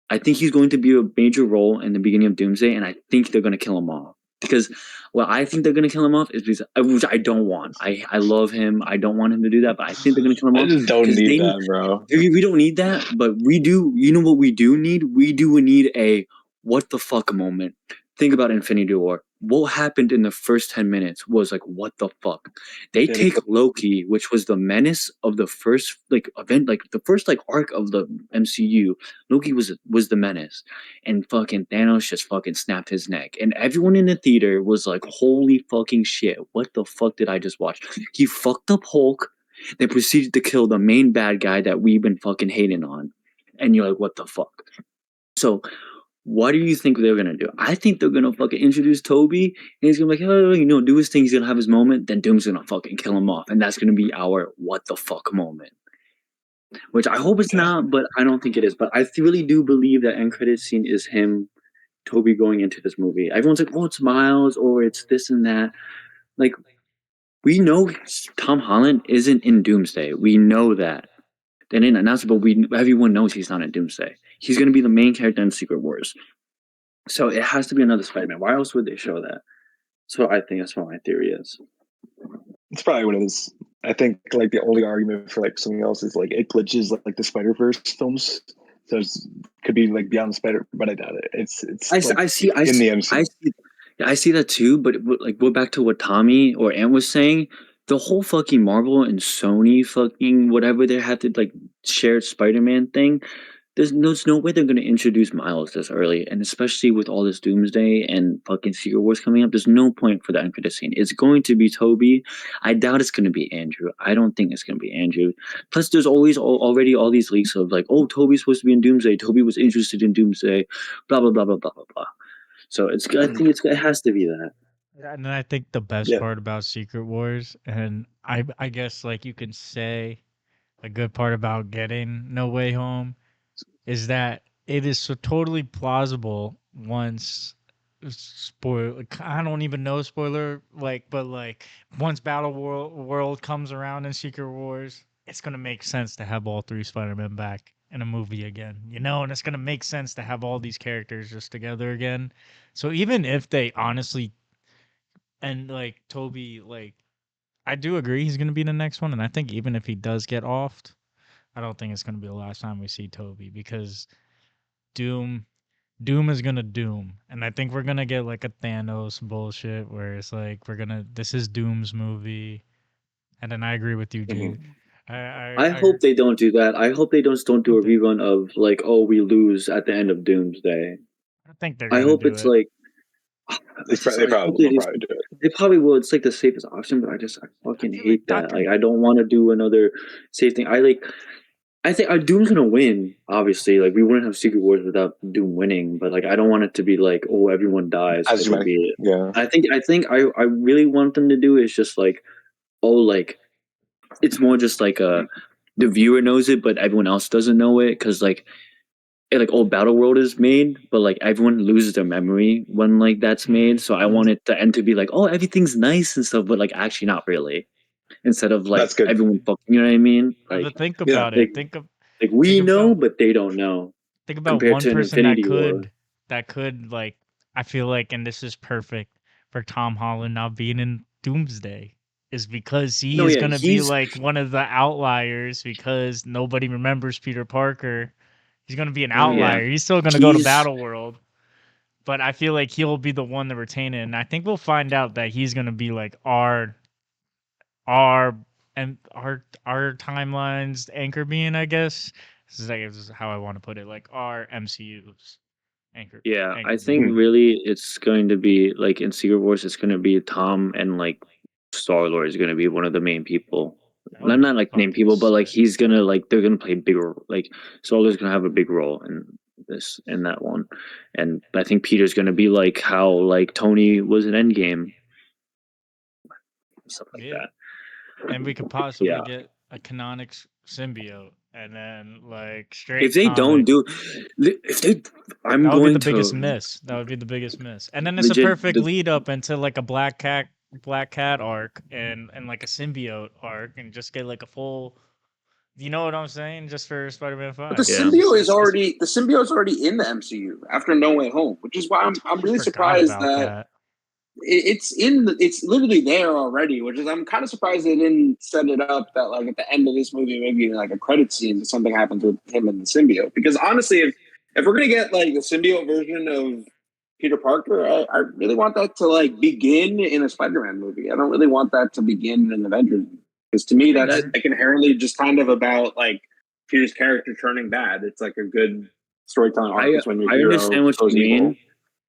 I think he's going to be a major role in the beginning of Doomsday, and I think they're going to kill him off. Because what I think they're going to kill him off is because, which I don't want. I love him. I don't want him to do that, but I think they're going to kill him I off. just don't need that, bro. We don't need that, but we do. You know what we do need? We need a what the fuck moment. Think about Infinity War. What happened in the first 10 minutes was like, what the fuck? They take Loki, which was the menace of the first like event, like the first like arc of the MCU. Loki was the menace, and fucking Thanos just fucking snapped his neck, and everyone in the theater was like, holy fucking shit, what the fuck did I just watch? He fucked up Hulk, then proceeded to kill the main bad guy that we've been fucking hating on, and you're like, what the fuck? So what do you think they're gonna do? I think they're gonna fucking introduce Toby, and he's gonna be like, oh, you know, do his thing. He's gonna have his moment. Then Doom's gonna fucking kill him off, and that's gonna be our what the fuck moment. Which I hope it's not, but I don't think it is. But I really do believe that end credit scene is him, Toby going into this movie. Everyone's like, oh, it's Miles, or it's this and that. Like, we know Tom Holland isn't in Doomsday. We know that. They didn't announce it, but everyone knows he's not in Doomsday. He's gonna be the main character in Secret Wars. So it has to be another Spider-Man. Why else would they show that? So I think that's what my theory is. It's probably what it is. I think like the only argument for like something else is like it glitches like the Spider-Verse films. So it could be like beyond the Spider, but I doubt it. It's I like see in the MCU. I see that too, but like go back to what Tommy or Ant was saying. The whole fucking Marvel and Sony fucking whatever they had to like shared Spider-Man thing. There's no way they're gonna introduce Miles this early, and especially with all this Doomsday and fucking Secret Wars coming up, there's no point for the end credit scene. It's going to be Toby. I doubt it's gonna be Andrew. I don't think it's gonna be Andrew. Plus, there's always already all these leaks of like, oh, Toby's supposed to be in Doomsday. Toby was interested in Doomsday. Blah blah blah blah blah blah blah. So I think it has to be that. And I think the best part about Secret Wars, and I guess like you can say a good part about getting No Way Home, is that it is so totally plausible once spoil I don't even know spoiler like but like once Battle World comes around in Secret Wars, it's gonna make sense to have all three Spider-Man back in a movie again, you know, and it's gonna make sense to have all these characters just together again. So even if they honestly and like Toby, like I do agree he's gonna be the next one, and I think even if he does get offed, I don't think it's gonna be the last time we see Toby because Doom is gonna doom, and I think we're gonna get like a Thanos bullshit where it's like this is Doom's movie, and then I agree with you, Jade. I hope they don't do that. I hope they don't do a rerun of like, oh, we lose at the end of Doomsday. I think they're. I hope it's like. They probably do it. They probably will. It's like the safest option, but I fucking hate that. Like, I don't want to do another safe thing. I think Doom's gonna win. Obviously, like we wouldn't have Secret Wars without Doom winning. But like, I don't want it to be like, oh, everyone dies. I think I really want them to do is just like, oh, like it's more just like the viewer knows it, but everyone else doesn't know it because like Battle World is made, but like everyone loses their memory when like that's made. So I want it to end to be like, oh, everything's nice and stuff, but like actually not really. Instead of like everyone fucking, you know what I mean? Like, but think about it. We know, but they don't know. Think about one person that could like. I feel like, and this is perfect for Tom Holland not being in Doomsday, is because he's gonna be like one of the outliers because nobody remembers Peter Parker. He's gonna be an outlier. He's still gonna go to Battle World, but I feel like he'll be the one to retain it. And I think we'll find out that he's gonna be like our timeline's anchor being. I guess this is how I want to put it. Like our MCU's anchor. Yeah, I think really it's going to be like in Secret Wars, it's going to be Tom and like Star-Lord is going to be one of the main people I'm not like name people, but like he's gonna like they're gonna play bigger. Like Solo's gonna have a big role in that one, and I think Peter's gonna be like how like Tony was in Endgame, stuff like that. And we could possibly get a canonic symbiote, and then like straight. If they don't do, if they, I'm that would going be the to biggest miss. That would be the biggest miss. And then it's legit, a perfect lead up into like a Black Cat arc and like a symbiote arc, and just get like a full. You know what I'm saying? Just for Spider-Man 5. But the symbiote is already in the MCU after No Way Home, which is why I'm really surprised that it's literally there already. Which is I'm kind of surprised they didn't set it up that like at the end of this movie, maybe like a credit scene, something happens with him and the symbiote. Because honestly, if we're gonna get like the symbiote version of Peter Parker, I really want that to like begin in a Spider-Man movie. I don't really want that to begin in an Avengers movie. Because to me, that's like inherently just kind of about like Peter's character turning bad. It's like a good storytelling arc. When your hero understand what you goes mean. evil.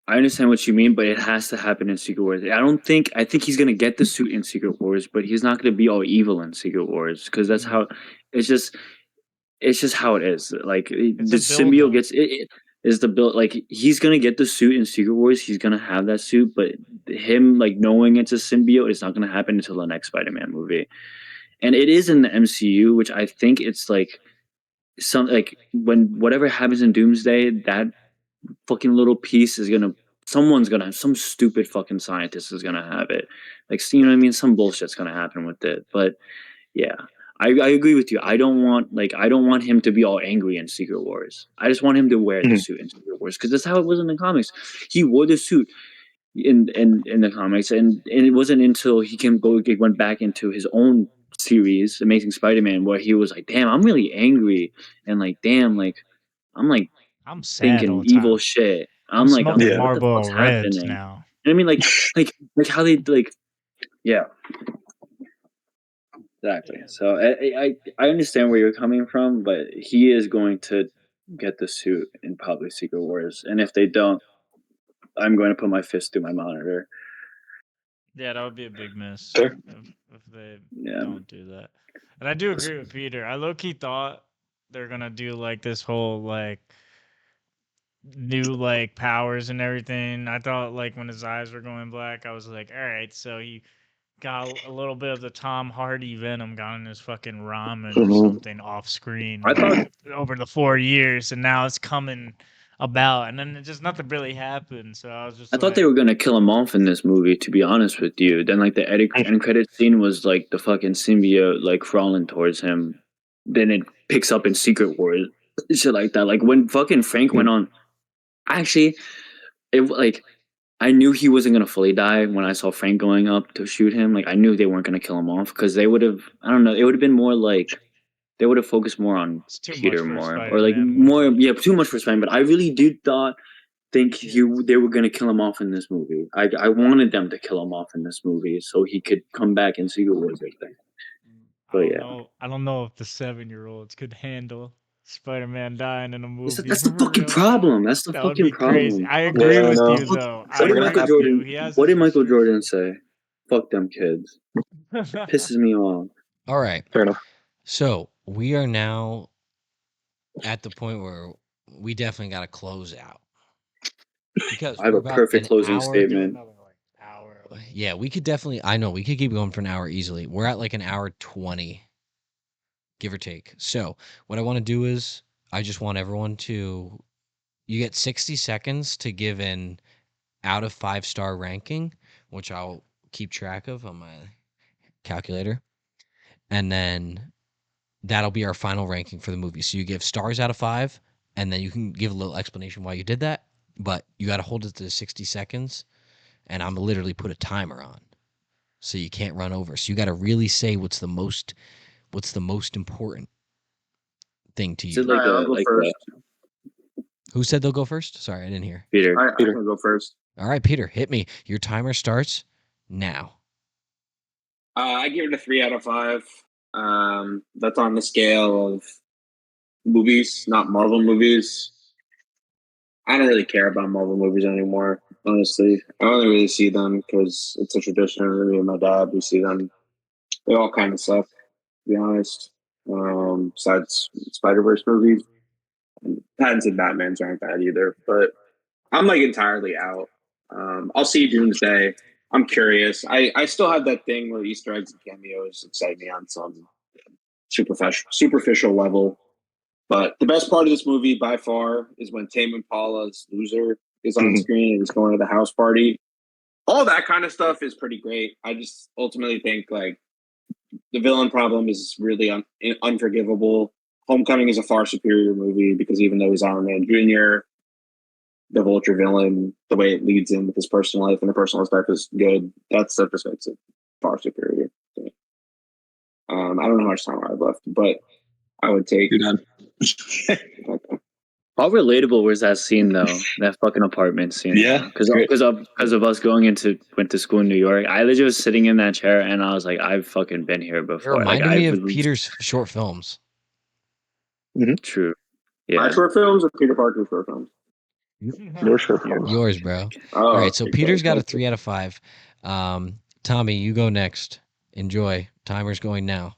I understand what you mean, but it has to happen in Secret Wars. I think he's gonna get the suit in Secret Wars, but he's not gonna be all evil in Secret Wars because that's how it's just how it is. Like the symbiote gets it is the build. Like he's gonna get the suit in Secret Wars. He's gonna have that suit, but him like knowing it's a symbiote, it's not gonna happen until the next Spider-Man movie. And it is in the MCU, which I think it's like some like when whatever happens in Doomsday, that fucking little piece is gonna some stupid fucking scientist is gonna have it. Like you know what I mean? Some bullshit's gonna happen with it. But yeah. I agree with you. I don't want him to be all angry in Secret Wars. I just want him to wear the suit in Secret Wars because that's how it was in the comics. He wore the suit in the comics, and it wasn't until he went back into his own series, Amazing Spider-Man, where he was like, "Damn, I'm really angry," and like, "Damn, like, I'm sad thinking evil shit." I'm like, what the fuck's happening? Now. You know what I mean? Like how they like, yeah. Exactly. So I understand where you're coming from, but he is going to get the suit in probably Secret Wars, and if they don't, I'm going to put my fist through my monitor. Yeah, that would be a big miss Sure. if they don't do that. And I do agree with Peter. I low-key thought they're gonna do like this whole like new like powers and everything. I thought like when his eyes were going black, I was like, all right, so he got a little bit of the Tom Hardy Venom got in his fucking ramen or something off screen over the 4 years, and now it's coming about, and then just nothing really happened. So I was just I thought they were gonna kill him off in this movie, to be honest with you. Then like the end credit scene was like the fucking symbiote like crawling towards him. Then it picks up in Secret Wars, shit like that. Like when fucking Frank went on, actually, it like I knew he wasn't gonna fully die when I saw Frank going up to shoot him. Like I knew they weren't gonna kill him off because they would have. I don't know. It would have been more like they would have focused more on Peter more, or like more. Yeah, too much for Spider-Man. But I really did think they were gonna kill him off in this movie. I wanted them to kill him off in this movie so he could come back in Secret Wars. I think. But I don't know if the 7-year-olds could handle Spider-Man dying in a movie. That's the fucking problem. That's the fucking problem. Crazy. I agree with you though. What did Michael Jordan say? Fuck them kids. Pisses me off. All right. Fair enough. So we are now at the point where we definitely got to close out. Because I have a perfect closing statement. Yeah, we could definitely. I know we could keep going for an hour easily. We're at like an hour 20, give or take. So what I want to do is I just want everyone to. You get 60 seconds to give an out of 5-star ranking, which I'll keep track of on my calculator, and then that'll be our final ranking for the movie. So you give stars out of 5, and then you can give a little explanation why you did that. But you got to hold it to 60 seconds, and I'm literally put a timer on, so you can't run over. So you got to really say what's the most important thing to you. I'll go first. Who said they'll go first? Sorry, I didn't hear. Peter. I'm gonna go first. All right, Peter, hit me. Your timer starts now. I give it a 3 out of 5. That's on the scale of movies, not Marvel movies. I don't really care about Marvel movies anymore, honestly. I only really see them because it's a tradition. Me and my dad, we see them. They all kind of suck. be honest. Besides Spider-Verse movies. Pattinson and Batman's aren't bad either, but I'm like entirely out. I'll see Doomsday. I'm curious. I still have that thing where Easter eggs and cameos excite me on some superficial level. But the best part of this movie by far is when Tame Impala's Loser is on screen and he's going to the house party. All that kind of stuff is pretty great. I just ultimately think like the villain problem is really unforgivable. Homecoming is a far superior movie because even though he's Iron Man Jr., the Vulture villain, the way it leads in with his personal life and the personal life is good. That stuff just makes it far superior. I don't know how much time I have left, but I would take. You're done. How relatable was that scene though? That fucking apartment scene. Yeah, because of us went to school in New York. I literally was sitting in that chair and I was like, I've fucking been here It before. reminded like, me of Peter's short films. True. My Yeah. short films or Peter Parker's short films? Your short film. Yours, bro. Oh, All right, so okay, Peter's got a okay. 3 out of 5. Tommy, you go next. Enjoy. Timer's going now.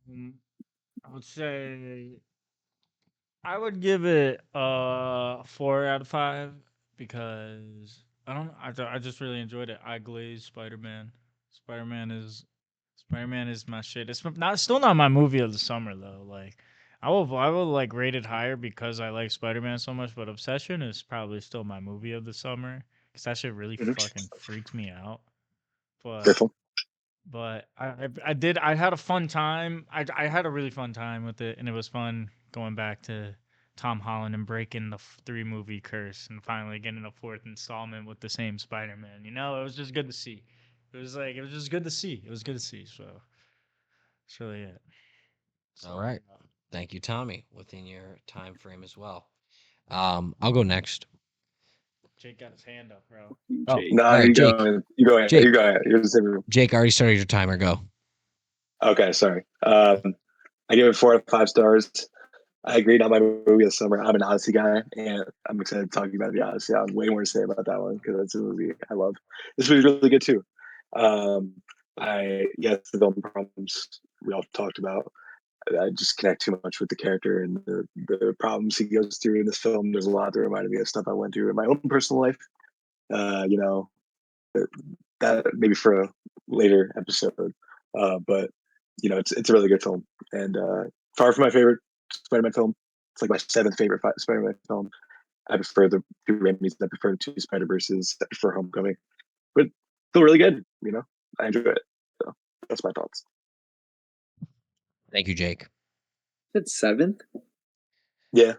I would say I would give it 4 out of 5 because I don't know. I just really enjoyed it. I glazed Spider-Man. Spider-Man is my shit. It's still not my movie of the summer though. Like I will like rate it higher because I like Spider-Man so much, but Obsession is probably still my movie of the summer because that shit really fucking freaks me out. But Careful. I had a fun time. I had a really fun time with it, and it was fun going back to Tom Holland and breaking the 3-movie curse and finally getting a 4th installment with the same Spider-Man. You know, it was just good to see. It was just good to see. It was good to see. So that's really it. So, All right. Thank you, Tommy, within your time frame as well. I'll go next. Jake got his hand up, bro. Oh, No, all right, you Jake. go. You go ahead. Jake. You go ahead. You're the same. Jake, I already started your timer. Go. Okay, sorry. I give it 4 out of 5 stars. I agree, not my movie of the summer. I'm an Odyssey guy, and I'm excited to talk about the Odyssey. I have way more to say about that one because that's a movie I love. This movie's really good too. The film problems we all talked about. I just connect too much with the character and the problems he goes through in this film. There's a lot that reminded me of stuff I went through in my own personal life. That maybe for a later episode. But it's a really good film, and far from my favorite Spider-Man film. It's like my 7th favorite Spider-Man film. I prefer the 2 Raimis. I prefer the 2 Spider-Verses. I prefer Homecoming, but still really good. I enjoy it. So that's my thoughts. Thank you, Jake. It's 7th. Yeah, or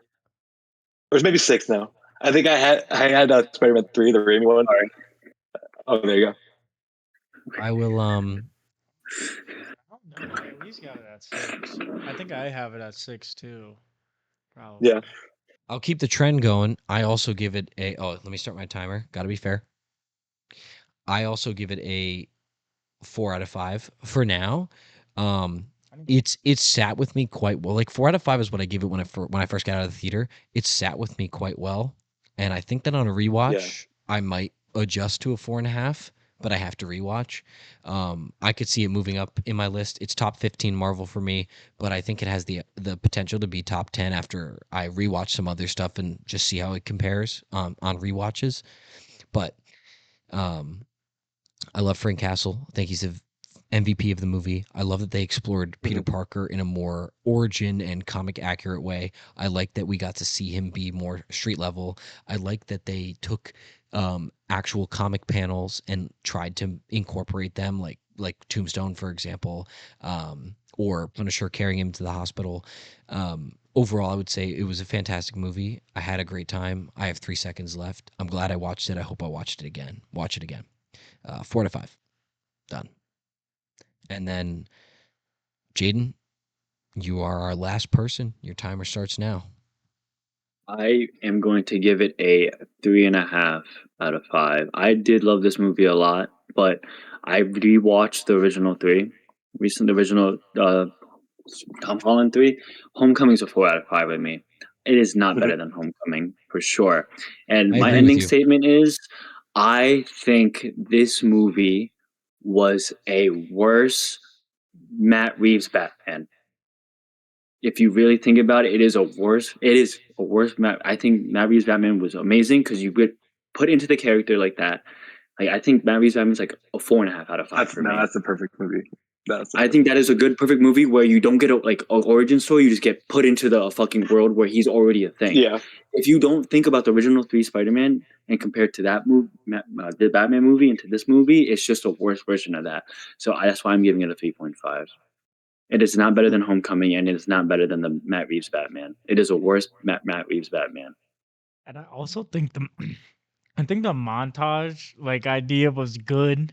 it's maybe 6th now. I think I had Spider-Man 3, the Raimi one. All right. Oh, there you go. I will. I don't know. I at least got it at 6. I think I have it at 6 too. Probably. Yeah. I'll keep the trend going. I also give it a. Oh, let me start my timer. Got to be fair. I also give it a 4 out of 5 for now. It's sat with me quite well. Like 4 out of 5 is what I give it when I first got out of the theater. It sat with me quite well, and I think that on a rewatch, I might adjust to a 4.5. But I have to rewatch. I could see it moving up in my list. It's top 15 Marvel for me, but I think it has the potential to be top 10 after I rewatch some other stuff and just see how it compares on rewatches. But I love Frank Castle. I think he's a MVP of the movie. I love that they explored Peter Parker in a more origin and comic accurate way. I like that we got to see him be more street level. I like that they took actual comic panels and tried to incorporate them, like Tombstone, for example, or Punisher carrying him to the hospital. Overall, I would say it was a fantastic movie. I had a great time. I have 3 seconds left. I'm glad I watched it. I hope I watched it again. Watch it again. 4 out of 5. Done. And then, Jayden, you are our last person. Your timer starts now. I am going to give it a 3.5 out of 5. I did love this movie a lot, but I rewatched the original 3. The original Tom Holland 3. Homecoming's a 4 out of 5 with me. It is not better than Homecoming, for sure. And I my agree with ending you. statement is I think this movie was a worse Matt Reeves Batman. If you really think about it, it is a worse. It is a worse. I think Matt Reeves Batman was amazing because you get put into the character like that. Like I think Matt Reeves Batman is like a 4.5 out of 5 for me. That's the perfect movie. I think that is a good, perfect movie where you don't get a origin story. You just get put into the fucking world where he's already a thing. Yeah. If you don't think about the original 3 Spider-Man and compare it to that movie, the Batman movie, into this movie, it's just a worse version of that. So that's why I'm giving it a 3.5. It is not better than Homecoming, and it is not better than the Matt Reeves Batman. It is a worse Matt Reeves Batman. And I also think I think the montage like idea was good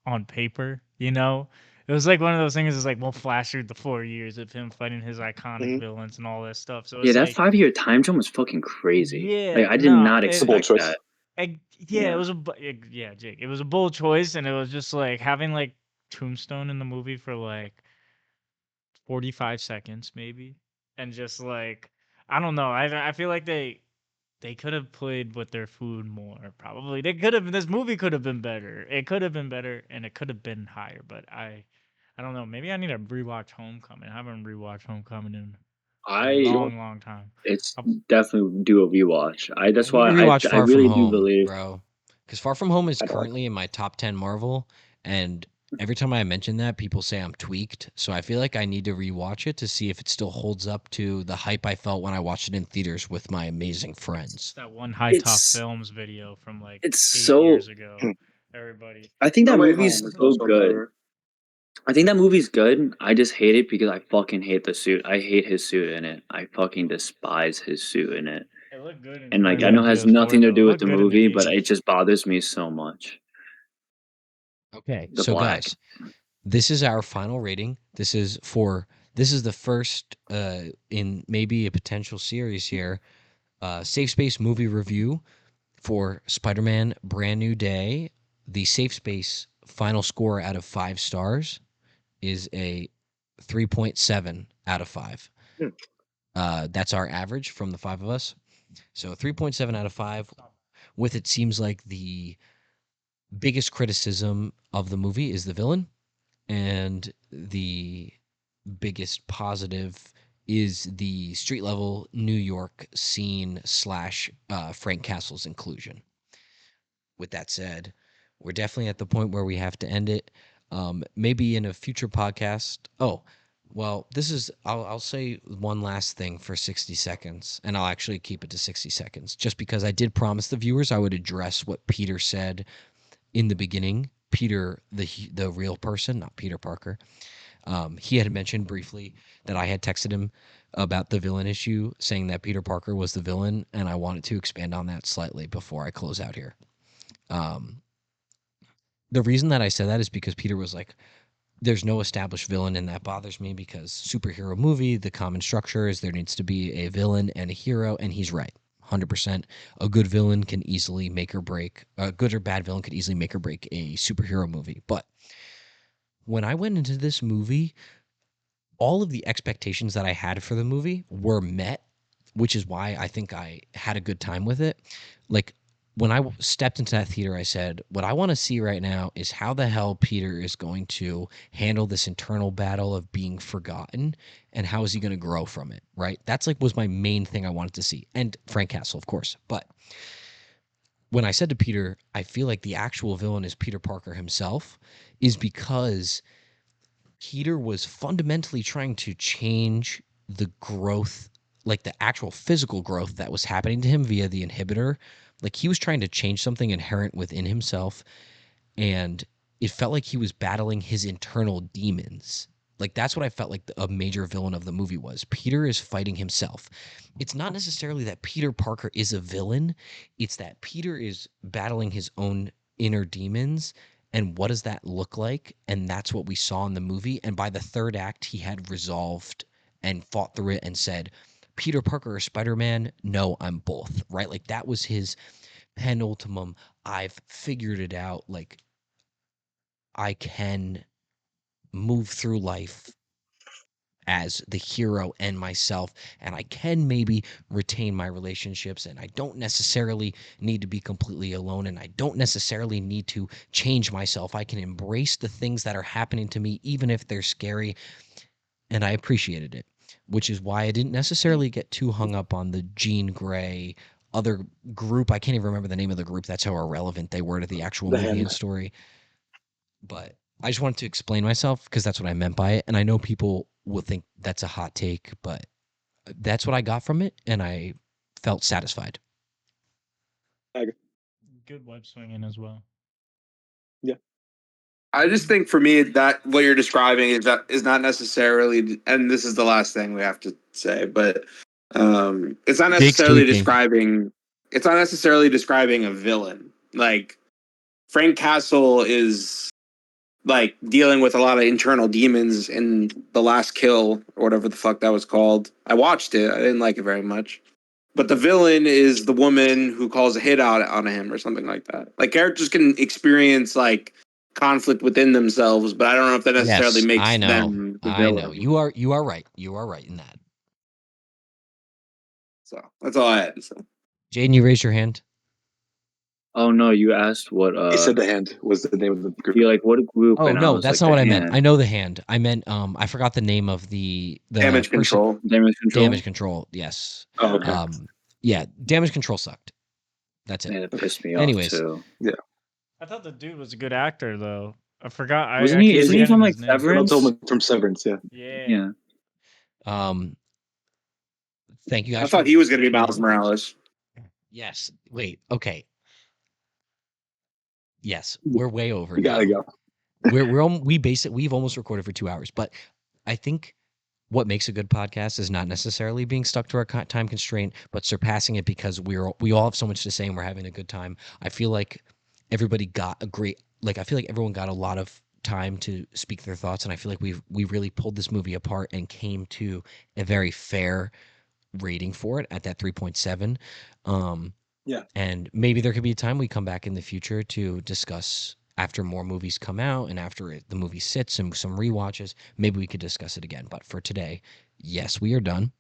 on paper, you know? It was like one of those things. It's like we'll flash through the 4 years of him fighting his iconic villains and all that stuff. So Yeah, it's that like 5-year time jump was fucking crazy. yeah, I did not It's a bold expect choice. that. yeah, it was yeah, Jake. It was a bold choice, and it was just like having like Tombstone in the movie for like 45 seconds maybe, and just like I don't know. I feel like they could have played with their food more. Probably they could have. This movie could have been better. It could have been better, and it could have been higher. But I don't know. Maybe I need to rewatch Homecoming. I haven't rewatched Homecoming in a long time. It's definitely do a rewatch. That's I need why to rewatch I Far From really do Home, believe. bro. Because Far From Home is currently in my top 10 Marvel, and every time I mention that, people say I'm tweaked. So I feel like I need to rewatch it to see if it still holds up to the hype I felt when I watched it in theaters with my amazing friends. That one High Top Films video from like It's 8 so. years ago. Everybody. I think that No Way movie's Home is so also good. better. I think that movie's good. I just hate it because I fucking hate the suit. I hate his suit in it. I fucking despise his suit in it. It looked good. And like I in know it has PS4 nothing to though. do It with looked the good in the movie, but game. it just bothers me so much. Okay, The so black. guys, this is our final rating. This is the first in maybe a potential series here. Safe Space movie review for Spider-Man Brand New Day. The Safe Space final score out of 5 stars is a 3.7 out of 5. That's our average from the 5 of us. So 3.7 out of 5. With it seems like the biggest criticism of the movie is the villain, and the biggest positive is the street level New York scene / Frank Castle's inclusion. With that said, we're definitely at the point where we have to end it. Maybe in a future podcast. Oh, well, I'll say one last thing for 60 seconds, and I'll actually keep it to 60 seconds, just because I did promise the viewers I would address what Peter said in the beginning. Peter, the real person, not Peter Parker. He had mentioned briefly that I had texted him about the villain issue, saying that Peter Parker was the villain, and I wanted to expand on that slightly before I close out here. The reason that I said that is because Peter was like, there's no established villain, and that bothers me because superhero movie, the common structure is there needs to be a villain and a hero, and he's right. 100%. A good villain can easily make or break, a good or bad villain could easily make or break a superhero movie. But when I went into this movie, all of the expectations that I had for the movie were met, which is why I think I had a good time with it. Like, when I stepped into that theater, I said, what I want to see right now is how the hell Peter is going to handle this internal battle of being forgotten, and how is he going to grow from it, right? That's like was my main thing I wanted to see. And Frank Castle, of course. But when I said to Peter, I feel like the actual villain is Peter Parker himself, is because Peter was fundamentally trying to change the growth, like the actual physical growth that was happening to him via the inhibitor. Like he was trying to change something inherent within himself, and it felt like he was battling his internal demons. Like that's what I felt like a major villain of the movie was. Peter is fighting himself. It's not necessarily that Peter Parker is a villain, it's that Peter is battling his own inner demons. And what does that look like? And that's what we saw in the movie. And by the third act, he had resolved and fought through it and said, Peter Parker or Spider-Man? No, I'm both, right? Like that was his penultimum. I've figured it out. Like I can move through life as the hero and myself, and I can maybe retain my relationships, and I don't necessarily need to be completely alone, and I don't necessarily need to change myself. I can embrace the things that are happening to me, even if they're scary, and I appreciated it, which is why I didn't necessarily get too hung up on the Jean Grey other group. I can't even remember the name of the group. That's how irrelevant they were to the actual movie and story. But I just wanted to explain myself because that's what I meant by it. And I know people will think that's a hot take, but that's what I got from it, and I felt satisfied. Good web swinging as well. I just think for me that what you're describing is not necessarily, and this is the last thing we have to say, but it's not necessarily describing. It's not necessarily describing a villain. Like Frank Castle is like dealing with a lot of internal demons in The Last Kill or whatever the fuck that was called. I watched it. I didn't like it very much. But the villain is the woman who calls a hit out on him or something like that. Like characters can experience like conflict within themselves, but I don't know if that necessarily makes them the villain. I know. You are right. You are right in that. So that's all I had to say. Jayden, you raised your hand. Oh no, you asked what He said the hand was the name of the group. you like what group? Oh and I no, was that's like, not what the I meant. hand. I know the hand. I meant I forgot the name of the Damage control. Damage control. Damage control. Yes. Oh, okay. Yeah, damage control sucked. That's it. Man, it pissed me Anyways. off too. I thought the dude was a good actor though. I forgot. Isn't he from like Severance? From Severance, yeah. Yeah. Thank you guys. I thought he was going to be Miles Morales. Yes. Wait. Okay. Yes, we're way over. We gotta go. We've almost recorded for 2 hours, but I think what makes a good podcast is not necessarily being stuck to our time constraint, but surpassing it because we all have so much to say and we're having a good time. I feel like everybody got I feel like everyone got a lot of time to speak their thoughts, and I feel like we really pulled this movie apart and came to a very fair rating for it at that 3.7. Yeah. And maybe there could be a time we come back in the future to discuss after more movies come out and after the movie sits and some rewatches, maybe we could discuss it again. But for today, yes, we are done.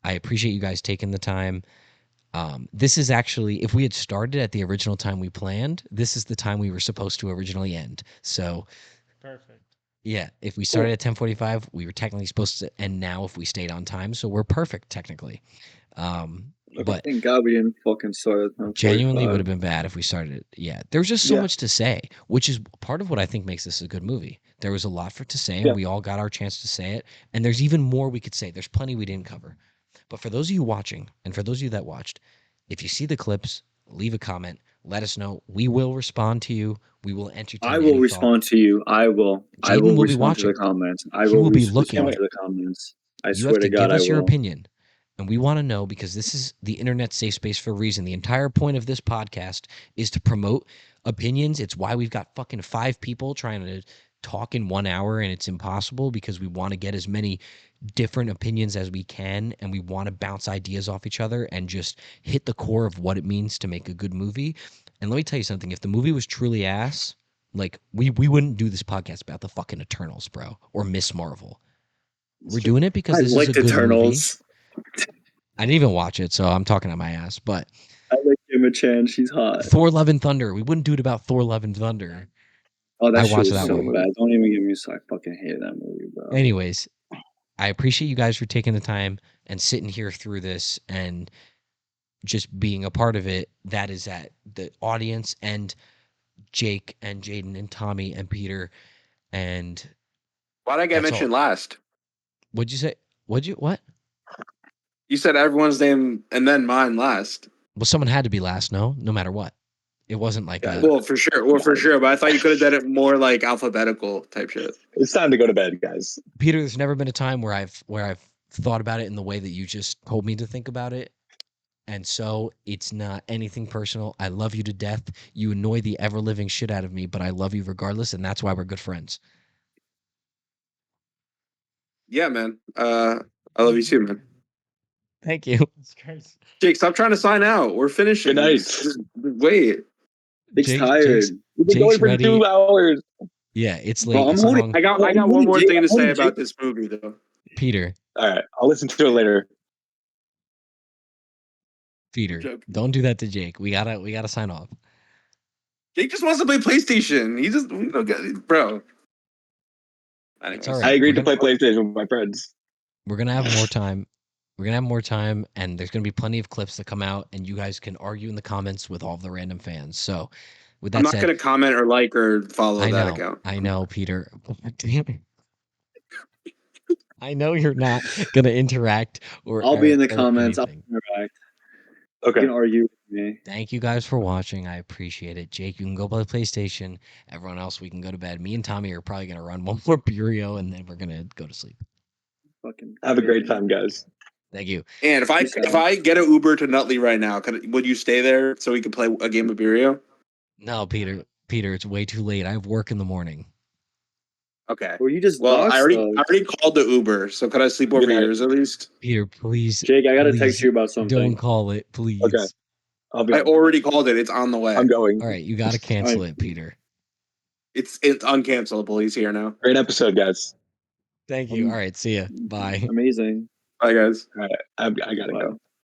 I appreciate you guys taking the time. This is actually, if we had started at the original time we planned, this is the time we were supposed to originally end. So Perfect. yeah, if we started at 10:45, we were technically supposed to end now if we stayed on time. So we're perfect technically. But thank God we didn't fucking start at genuinely would have been bad if we started it. Yeah, there's just so much to say, which is part of what I think makes this a good movie. There was a lot to say, and we all got our chance to say it. And there's even more we could say. There's plenty we didn't cover. But for those of you watching, and for those of you that watched, if you see the clips, leave a comment. Let us know. We will respond to you. We will entertain. I will respond to you. I will. I will respond to the comments. I will be looking at the comments. I swear to God, I will. You have to give us your opinion. And we want to know, because this is the internet safe space for a reason. The entire point of this podcast is to promote opinions. It's why we've got fucking 5 people trying to talk in 1 hour, and it's impossible because we want to get as many different opinions as we can, and we want to bounce ideas off each other and just hit the core of what it means to make a good movie. And let me tell you something. If the movie was truly ass, like we wouldn't do this podcast about the fucking Eternals, bro, or Miss Marvel. We're doing it because this is a good Eternals. movie. I didn't even watch it, so I'm talking on my ass. But I like Emma Chan. She's hot. Thor: Love and Thunder. We wouldn't do it about Thor: Love and Thunder. Oh, that shit was so bad. Don't even get me started. I fucking hate that movie, bro. Anyways, I appreciate you guys for taking the time and sitting here through this and just being a part of it. That is at the audience and Jake and Jayden and Tommy and Peter. And why'd I get mentioned last? What'd you say? What? You said everyone's name and then mine last. Well, someone had to be last, no matter what. It wasn't like well, for sure. Well, for sure. But I thought you could have done it more like alphabetical type shit. It's time to go to bed, guys. Peter, there's never been a time where I've thought about it in the way that you just told me to think about it. And so it's not anything personal. I love you to death. You annoy the ever-living shit out of me, but I love you regardless, and that's why we're good friends. Yeah, man. I love you too, man. Thank you. That's crazy. Jake, stop trying to sign out. We're finishing. Good night. Just wait. Jake's tired. We've been going for 2 hours. Yeah, it's late. Well, I got one more thing to say about this movie, though. Peter. All right, I'll listen to it later. Peter, don't do that to Jake. We gotta sign off. Jake just wants to play PlayStation. He just bro. It's all I right. agreed to play PlayStation with my friends. We're gonna have more time. We're gonna have more time, and there's gonna be plenty of clips that come out, and you guys can argue in the comments with all of the random fans. So, with that I'm not said, gonna comment or like or follow I that know, account. I know, Peter. Damn it. I know you're not gonna interact or. I'll be in the or comments. I'll anything. interact. Okay. You can argue with me. Thank you guys for watching. I appreciate it. Jake, you can go play PlayStation. Everyone else, we can go to bed. Me and Tommy are probably gonna run one more Bureau, and then we're gonna go to sleep. Fucking Have a great time, guys. Thank you. And if I get an Uber to Nutley right now, would you stay there so we could play a game of Bureau? No, Peter, it's way too late. I have work in the morning. Okay. Well, you just Well, doxed I already us. called the Uber, so could I sleep over yours at least? Peter, please. Jake, I gotta please text you about something. Don't call it, please. Okay. I'll be. I already called it. It's on the way. I'm going. All right, you got to cancel it, Peter. It's uncancelable. He's here now. Great episode, guys. Thank you. All right, see ya. Bye. Amazing. Bye, guys. All right, I gotta go.